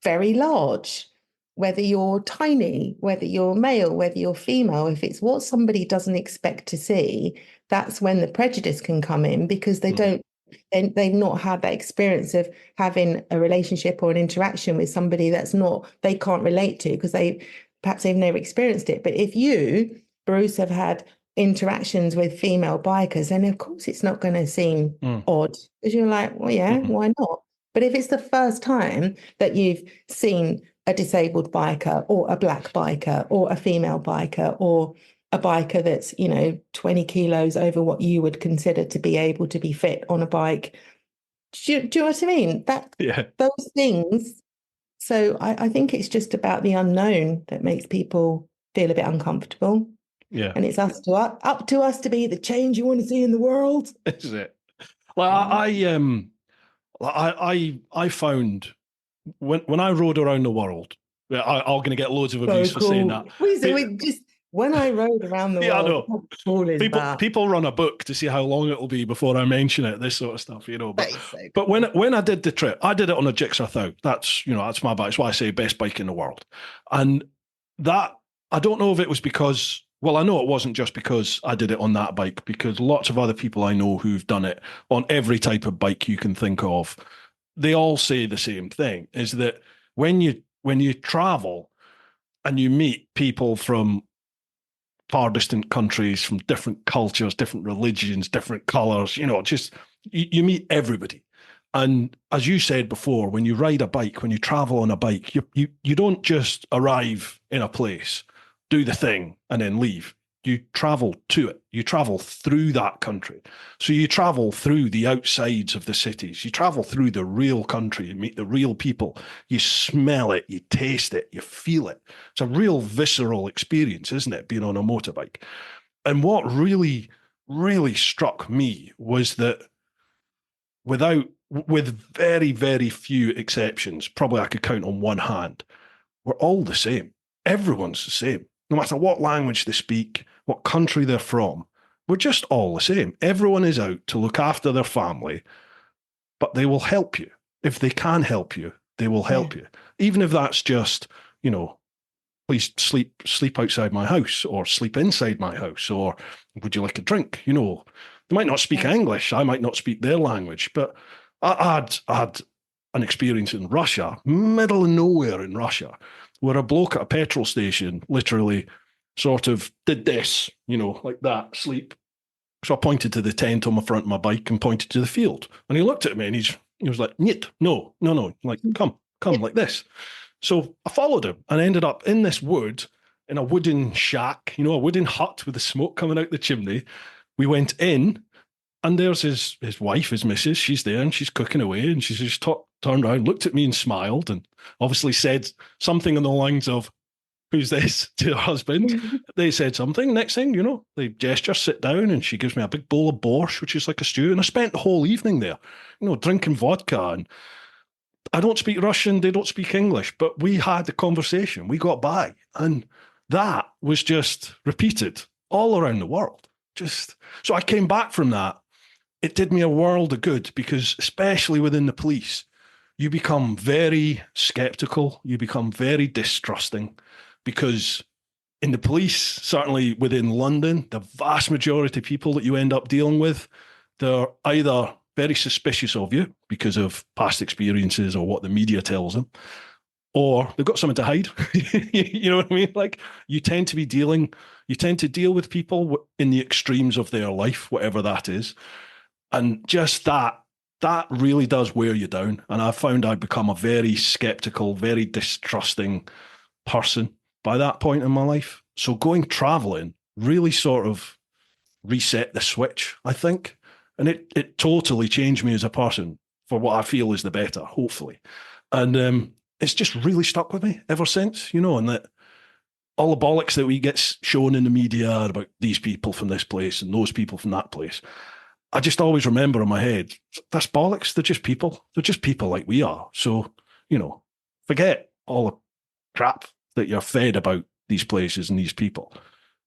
very large, whether you're tiny, whether you're male, whether you're female, if it's what somebody doesn't expect to see, that's when the prejudice can come in, because they've not had that experience of having a relationship or an interaction with somebody they can't relate to, because perhaps they've never experienced it. But if you, Bruce, have had interactions with female bikers, then of course it's not going to seem odd, because you're like, well, yeah, why not? But if it's the first time that you've seen a disabled biker or a black biker or a female biker or a biker that's, 20 kilos over what you would consider to be able to be fit on a bike, do you know what I mean? Those things. So I think it's just about the unknown that makes people feel a bit uncomfortable. Yeah. And it's up to us to be the change you want to see in the world. Is it? Well, I found when I rode around the world, I'm going to get loads of abuse for saying that. We just when I rode around the Yeah, I world, know. how cool is that? People run a book to see how long it'll be before I mention it, this sort of stuff, you know. That But is so but cool. when I did the trip, I did it on a Gixxer 1000. That's my bike. That's why I say best bike in the world. And that, I don't know if it was because, well, I know it wasn't just because I did it on that bike, because lots of other people I know who've done it on every type of bike you can think of, they all say the same thing, is that when you travel and you meet people from far distant countries, from different cultures, different religions, different colors, just you meet everybody. And as you said before, when you ride a bike, when you travel on a bike, you don't just arrive in a place, do the thing, and then leave. You travel to it. You travel through that country. So you travel through the outsides of the cities. You travel through the real country. You meet the real people. You smell it. You taste it. You feel it. It's a real visceral experience, isn't it, being on a motorbike? And what really, really struck me was that with very, very few exceptions, probably I could count on one hand, we're all the same. Everyone's the same. No matter what language they speak, what country they're from, we're just all the same. Everyone is out to look after their family, but they will help you. If they can help you, they will help you. Even if that's just, please sleep outside my house, or sleep inside my house, or would you like a drink? They might not speak English. I might not speak their language, but I had an experience in Russia, middle of nowhere in Russia, where a bloke at a petrol station literally sort of did this, like that, sleep. So I pointed to the tent on the front of my bike and pointed to the field. And he looked at me and he was like, "Niet, no, no, no." Like, come, like this. So I followed him and ended up in this wood, in a wooden shack, a wooden hut with the smoke coming out the chimney. We went in, and there's his wife, his missus. She's there and she's cooking away, and she's just turned around, looked at me and smiled, and obviously said something on the lines of, "Who's this?" to her husband. They said something. Next thing, they gesture, sit down, and she gives me a big bowl of borscht, which is like a stew. And I spent the whole evening there, drinking vodka. And I don't speak Russian, they don't speak English, but we had the conversation. We got by. And that was just repeated all around the world. So I came back from that. It did me a world of good, because especially within the police, you become very skeptical, you become very distrusting, because in the police, certainly within London, the vast majority of people that you end up dealing with, they're either very suspicious of you because of past experiences or what the media tells them, or they've got something to hide. You know what I mean? Like, you tend to deal with people in the extremes of their life, whatever that is. And just that really does wear you down. And I found I'd become a very skeptical, very distrusting person by that point in my life. So going traveling really sort of reset the switch, I think. And it totally changed me as a person for what I feel is the better, hopefully. And it's just really stuck with me ever since, and that all the bollocks that we get shown in the media about these people from this place and those people from that place, I just always remember in my head, that's bollocks. They're just people. They're just people like we are. So, forget all the crap that you're fed about these places and these people.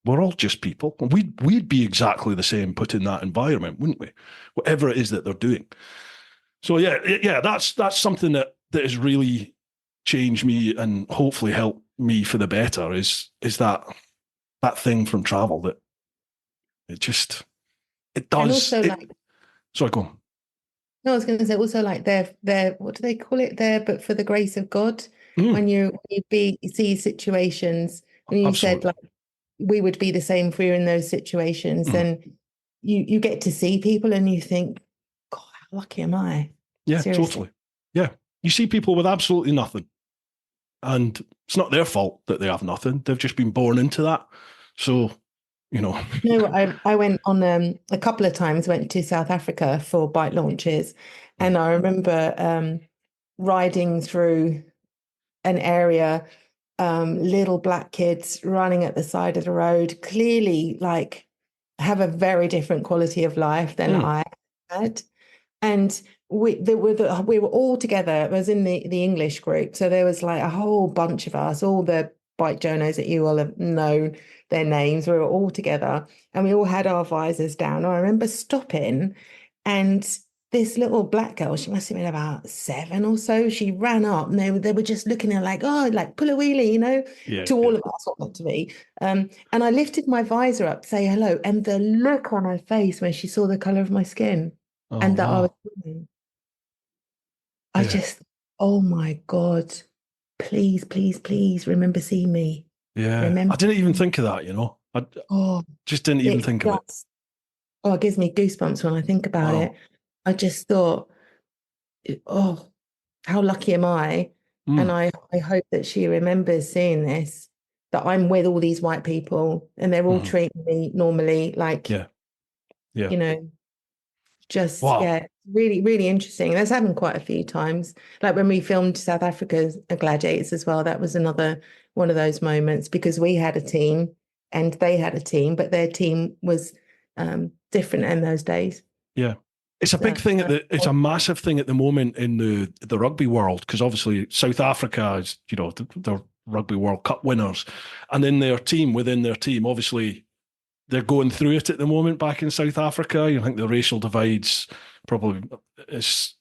We're all just people. We'd be exactly the same put in that environment, wouldn't we? Whatever it is that they're doing. So yeah, that's something that has really changed me and hopefully helped me for the better. Is that thing from travel that it does. And also, sorry, go on. No, I was going to say also, like, they're what do they call it there? But for the grace of God, when you see situations, and you said, like, we would be the same if we were in those situations, and you get to see people and you think, God, how lucky am I? Yeah, seriously. Totally. Yeah. You see people with absolutely nothing, and it's not their fault that they have nothing. They've just been born into that. So, I went on a couple of times, went to South Africa for bike launches, and I remember riding through an area, little black kids running at the side of the road, clearly like have a very different quality of life than I had. And we were all together. It was in the English group. So there was like a whole bunch of us, all the bike journos that you all have known their names. We were all together and we all had our visors down. I remember stopping, and this little black girl, she must have been about 7 or so, she ran up and they were just looking at her like, oh, like pull a wheelie, you know, to all of us, not to me. And I lifted my visor up to say hello, and the look on her face when she saw the colour of my skin and that I was women, I just, oh my God, please, please, please remember seeing me. Yeah. Remember I didn't even think of that, you know. I just didn't even think of it. Oh, it gives me goosebumps when I think about it. I just thought, oh, how lucky am I? And I hope that she remembers seeing this, that I'm with all these white people and they're all treating me normally, like, you know, just, really, really interesting. That's happened quite a few times. Like when we filmed South Africa's Gladiators as well, that was another one of those moments, because we had a team and they had a team, but their team was different in those days. Yeah. It's a big thing. It's a massive thing at the moment in the rugby world, because obviously South Africa is, you know, the Rugby World Cup winners, and then within their team, obviously they're going through it at the moment back in South Africa. You think the racial divide's probably as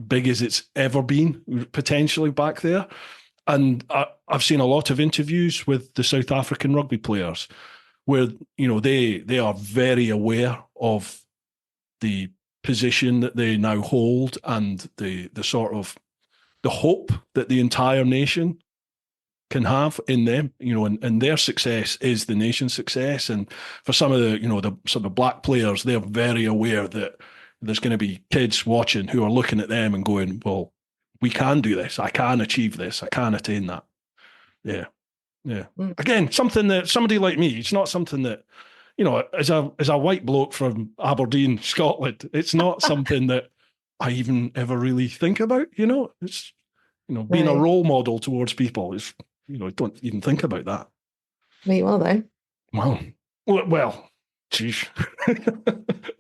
big as it's ever been potentially back there. And I've seen a lot of interviews with the South African rugby players where, you know, they are very aware of the position that they now hold and the sort of the hope that the entire nation can have in them, you know, and their success is the nation's success. And for some of the, you know, the sort of black players, they're very aware that there's going to be kids watching who are looking at them and going, well, we can do this. I can achieve this. I can attain that. Yeah. Yeah. Again, something that somebody like me, it's not something that, you know, as a white bloke from Aberdeen, Scotland, it's not something that I even ever really think about, you know. It's, you know, being a role model towards people is, you know, don't even think about that. Well, you are though. Well, geez.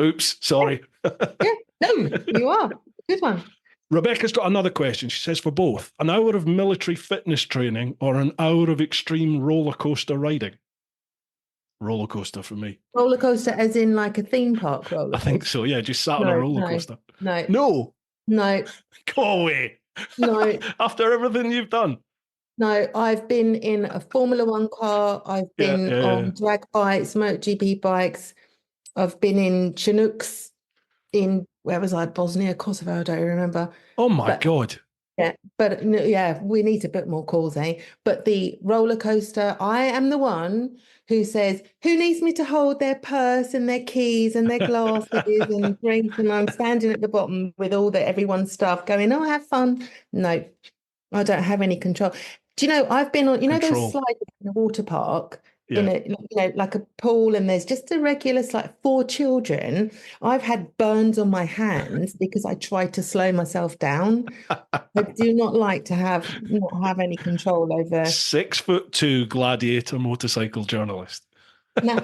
Oops, sorry. Yeah, no, you are. Good one. Rebecca's got another question. She says, for both, an hour of military fitness training or an hour of extreme roller coaster riding? Roller coaster for me. Roller coaster as in like a theme park roller coaster? I think so, yeah. Just sat on a roller coaster. No. Go away. No. After everything you've done. No, I've been in a Formula One car. I've been on drag bikes, MotoGP bikes. I've been in Chinooks in, where was I? Bosnia, Kosovo, I don't remember. Oh my God. Yeah, but yeah, we need a bit more calls, eh? But the roller coaster, I am the one who says, who needs me to hold their purse and their keys and their glasses and drinks? And I'm standing at the bottom with all everyone's stuff going, oh, have fun. No, I don't have any control. Do you know, I've been on, you know, those slides in a water park, in a, you know, like a pool, and there's just a regular slide for children. I've had burns on my hands because I tried to slow myself down. I do not like to not have any control over. 6'2" gladiator motorcycle journalist. No,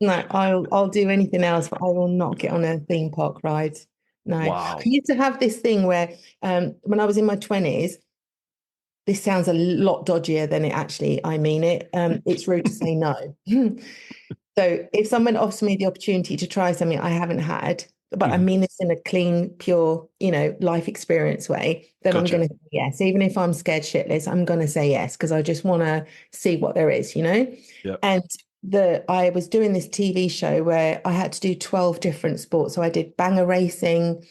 I'll do anything else, but I will not get on a theme park ride. No. Wow. I used to have this thing where when I was in my 20s, this sounds a lot dodgier than it actually, I mean it. It's rude to say no. So if someone offers me the opportunity to try something I haven't had, but I mean this in a clean, pure, you know, life experience way, then I'm going to say yes. Even if I'm scared shitless, I'm going to say yes, because I just want to see what there is, you know? Yep. And I was doing this TV show where I had to do 12 different sports. So I did banger racing.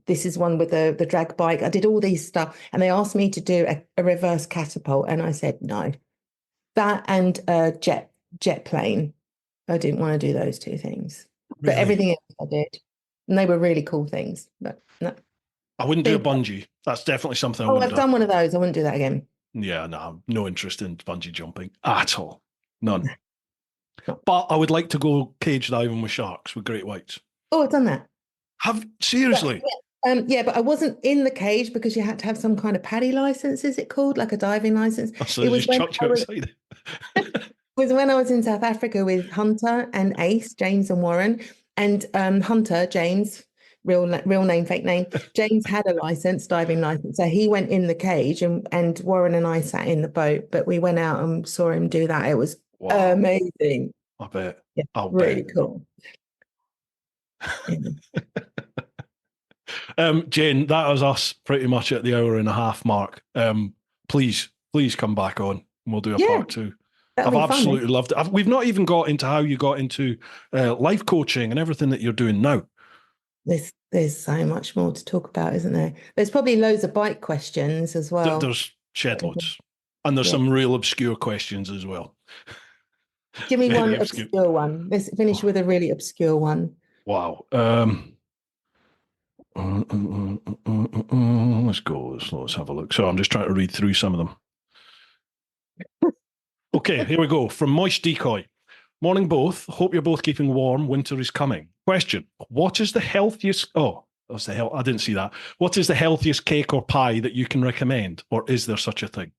This is one with the drag bike. I did all these stuff, and they asked me to do a reverse catapult, and I said no. That and a jet plane. I didn't want to do those two things. Really? But everything else I did, and they were really cool things. But no, I wouldn't do a bungee. That's definitely something I wouldn't I've done one of those. I wouldn't do that again. Yeah, no interest in bungee jumping at all. None. But I would like to go cage diving with sharks, with great whites. Oh, I've done that. Seriously? Yeah, but I wasn't in the cage because you had to have some kind of paddy license, is it called? Like a diving license. Oh, so it was just chucked you outside. It was when I was in South Africa with Hunter and Ace, James and Warren. And Hunter, James, real name, fake name. James had a license, diving license. So he went in the cage and Warren and I sat in the boat, but we went out and saw him do that. It was amazing. I bet. Yeah, I'll really bet. cool. Yeah. Jane, that was us pretty much at the hour and a half mark. Please come back on and we'll do a part two. I've absolutely loved it. We've not even got into how you got into life coaching and everything that you're doing now. There's so much more to talk about, isn't there? There's probably loads of bike questions as well. There's shed loads. And there's some real obscure questions as well. Give me one obscure one. Let's finish with a really obscure one. Wow. Let's go. Let's have a look. So I'm just trying to read through some of them. Okay, here we go. From Moist Decoy. Morning both. Hope you're both keeping warm. Winter is coming. Question. What is the healthiest... Oh, that's the hell. I didn't see that. What is the healthiest cake or pie that you can recommend? Or is there such a thing?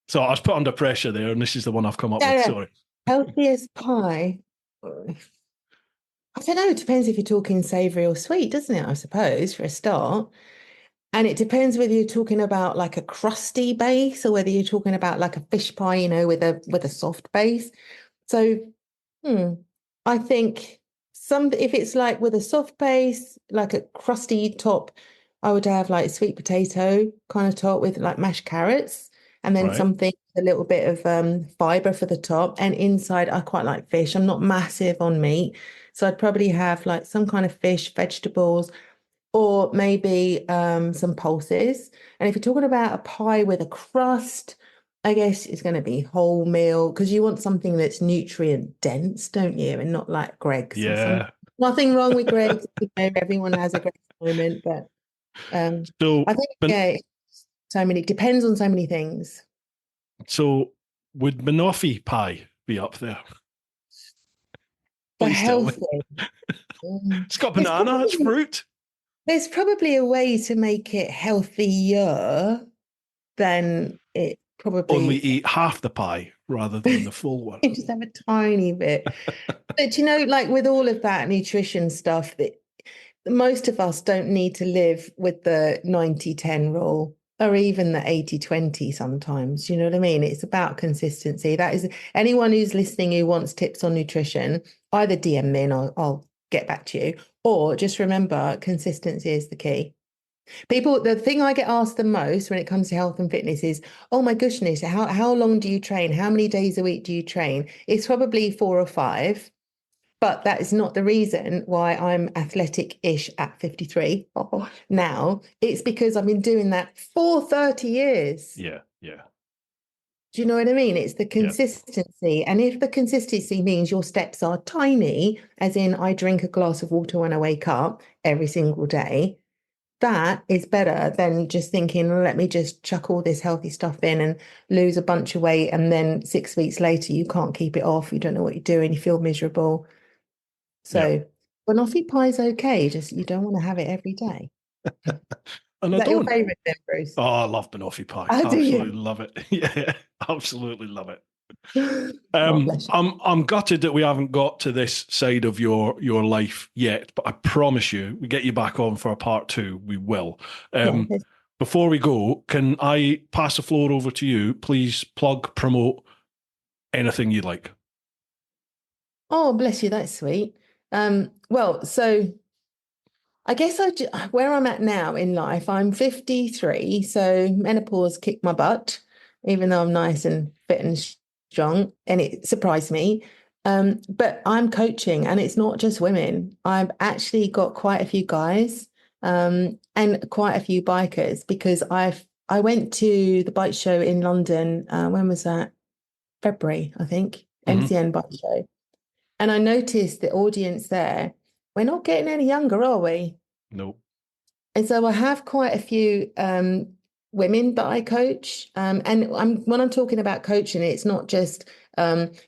So I was put under pressure there, and this is the one I've come up with. Sorry. Healthiest pie? I don't know. It depends if you're talking savoury or sweet, doesn't it? I suppose, for a start. And it depends whether you're talking about like a crusty base or whether you're talking about like a fish pie, you know, with a soft base. So, I think if it's like with a soft base, like a crusty top, I would have like sweet potato kind of top with like mashed carrots, and then something a little bit of fibre for the top. And inside, I quite like fish. I'm not massive on meat, so I'd probably have like some kind of fish, vegetables, or maybe some pulses. And if you're talking about a pie with a crust, I guess it's going to be wholemeal, because you want something that's nutrient dense, don't you? And not like Greg's. Yeah. Nothing wrong with Greg's. You know, everyone has a Greg's moment, but I think depends on so many things. So would banoffee pie be up there? For healthy. It's got banana, it's fruit. There's probably a way to make it healthier than it probably... Only eat half the pie rather than the full one. You just have a tiny bit. But, you know, like with all of that nutrition stuff, that most of us don't need to live with the 90-10 rule or even the 80-20 sometimes. You know what I mean? It's about consistency. That is, anyone who's listening who wants tips on nutrition, either DM me and I'll get back to you, or just remember, consistency is the key. People, the thing I get asked the most when it comes to health and fitness is, oh my goodness, how long do you train? How many days a week do you train? It's probably 4 or 5, but that is not the reason why I'm athletic-ish at 53 now. It's because I've been doing that for 30 years. Yeah. Do you know what I mean? It's the consistency. And if the consistency means your steps are tiny, as in I drink a glass of water when I wake up every single day, that is better than just thinking, let me just chuck all this healthy stuff in and lose a bunch of weight. And then 6 weeks later, you can't keep it off. You don't know what you're doing. You feel miserable. So banoffee pie is okay. Just you don't want to have it every day. And is that your favourite then, Bruce? Oh, I love banoffee pie. I absolutely love it. Yeah, absolutely love it. I'm gutted that we haven't got to this side of your life yet, but I promise you, we get you back on for a part 2. We will. Before we go, can I pass the floor over to you? Please plug, promote anything you like. Oh, bless you. That's sweet. Well, so I guess where I'm at now in life, I'm 53, so menopause kicked my butt, even though I'm nice and fit and strong, and it surprised me. But I'm coaching, and it's not just women. I've actually got quite a few guys and quite a few bikers, because I went to the bike show in London. When was that? February, I think. MCN bike show. And I noticed the audience there, we're not getting any younger, are we? Nope. And so I have quite a few women that I coach. And when I'm talking about coaching, it's not just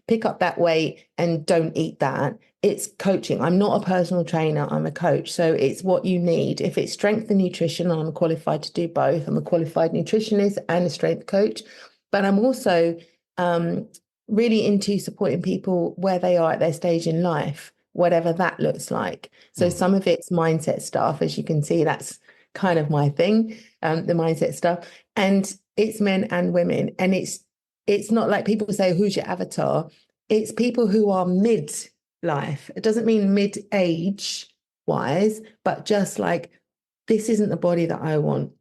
pick up that weight and don't eat that. It's coaching. I'm not a personal trainer. I'm a coach. So it's what you need. If it's strength and nutrition, I'm qualified to do both. I'm a qualified nutritionist and a strength coach. But I'm also really into supporting people where they are at their stage in life, whatever that looks like. So some of it's mindset stuff, as you can see, that's kind of my thing, the mindset stuff. And it's men and women. And it's not like people say, who's your avatar? It's people who are mid-life. It doesn't mean mid-age wise, but just like, this isn't the body that I want.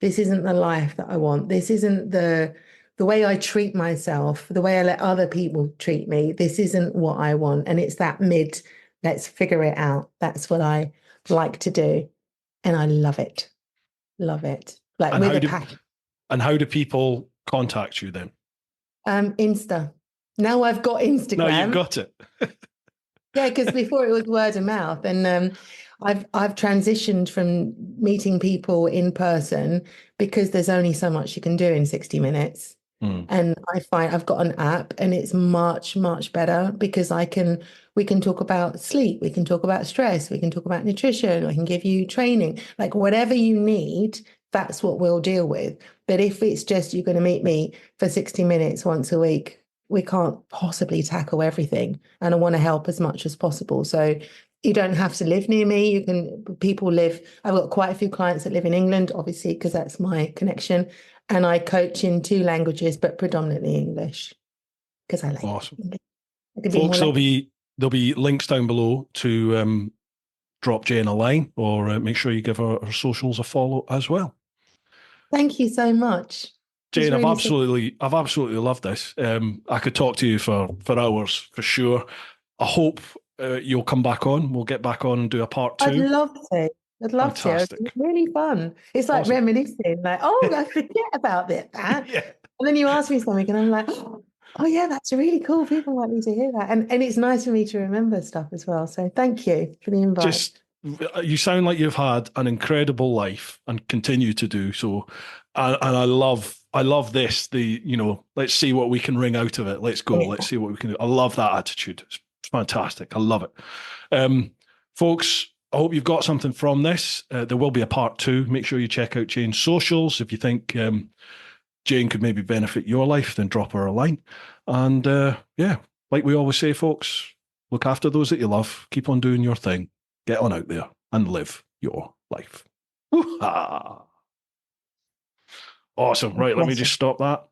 This isn't the life that I want. This isn't the way I treat myself, the way I let other people treat me. This isn't what I want. And it's that let's figure it out. That's what I like to do. And I love it. Love it. Like And with a passion. and how do people contact you then? Insta. Now I've got Instagram. Now you've got it. Yeah, because before it was word of mouth, and I've transitioned from meeting people in person because there's only so much you can do in 60 minutes. And I find I've got an app, and it's much, much better because we can talk about sleep, we can talk about stress, we can talk about nutrition, I can give you training, like whatever you need, that's what we'll deal with. But if it's just you're going to meet me for 60 minutes once a week, we can't possibly tackle everything. And I want to help as much as possible. So you don't have to live near me. I've got quite a few clients that live in England, obviously, because that's my connection. And I coach in 2 languages, but predominantly English, because I like awesome. Folks, there'll be links down below to drop Jane a line, or make sure you give her socials a follow as well. Thank you so much. Jane, I've absolutely loved this. I could talk to you for hours for sure. I hope you'll come back on. We'll get back on and do a part 2. I'd love to. Fantastic. It's really fun. It's like awesome. Reminiscing, like, oh, I forget about that. Yeah. And then you ask me something, and I'm like, oh yeah, that's really cool. People like me to hear that, and it's nice for me to remember stuff as well. So thank you for the invite. You sound like you've had an incredible life and continue to do so, and I love this. Let's see what we can wring out of it. Let's go. Yeah. Let's see what we can do. I love that attitude. It's fantastic. I love it. Folks, I hope you've got something from this. There will be a part 2. Make sure you check out Jane's socials. If you think Jane could maybe benefit your life, then drop her a line. And like we always say, folks, look after those that you love. Keep on doing your thing. Get on out there and live your life. Woo-ha! Awesome. Right, let me just stop that.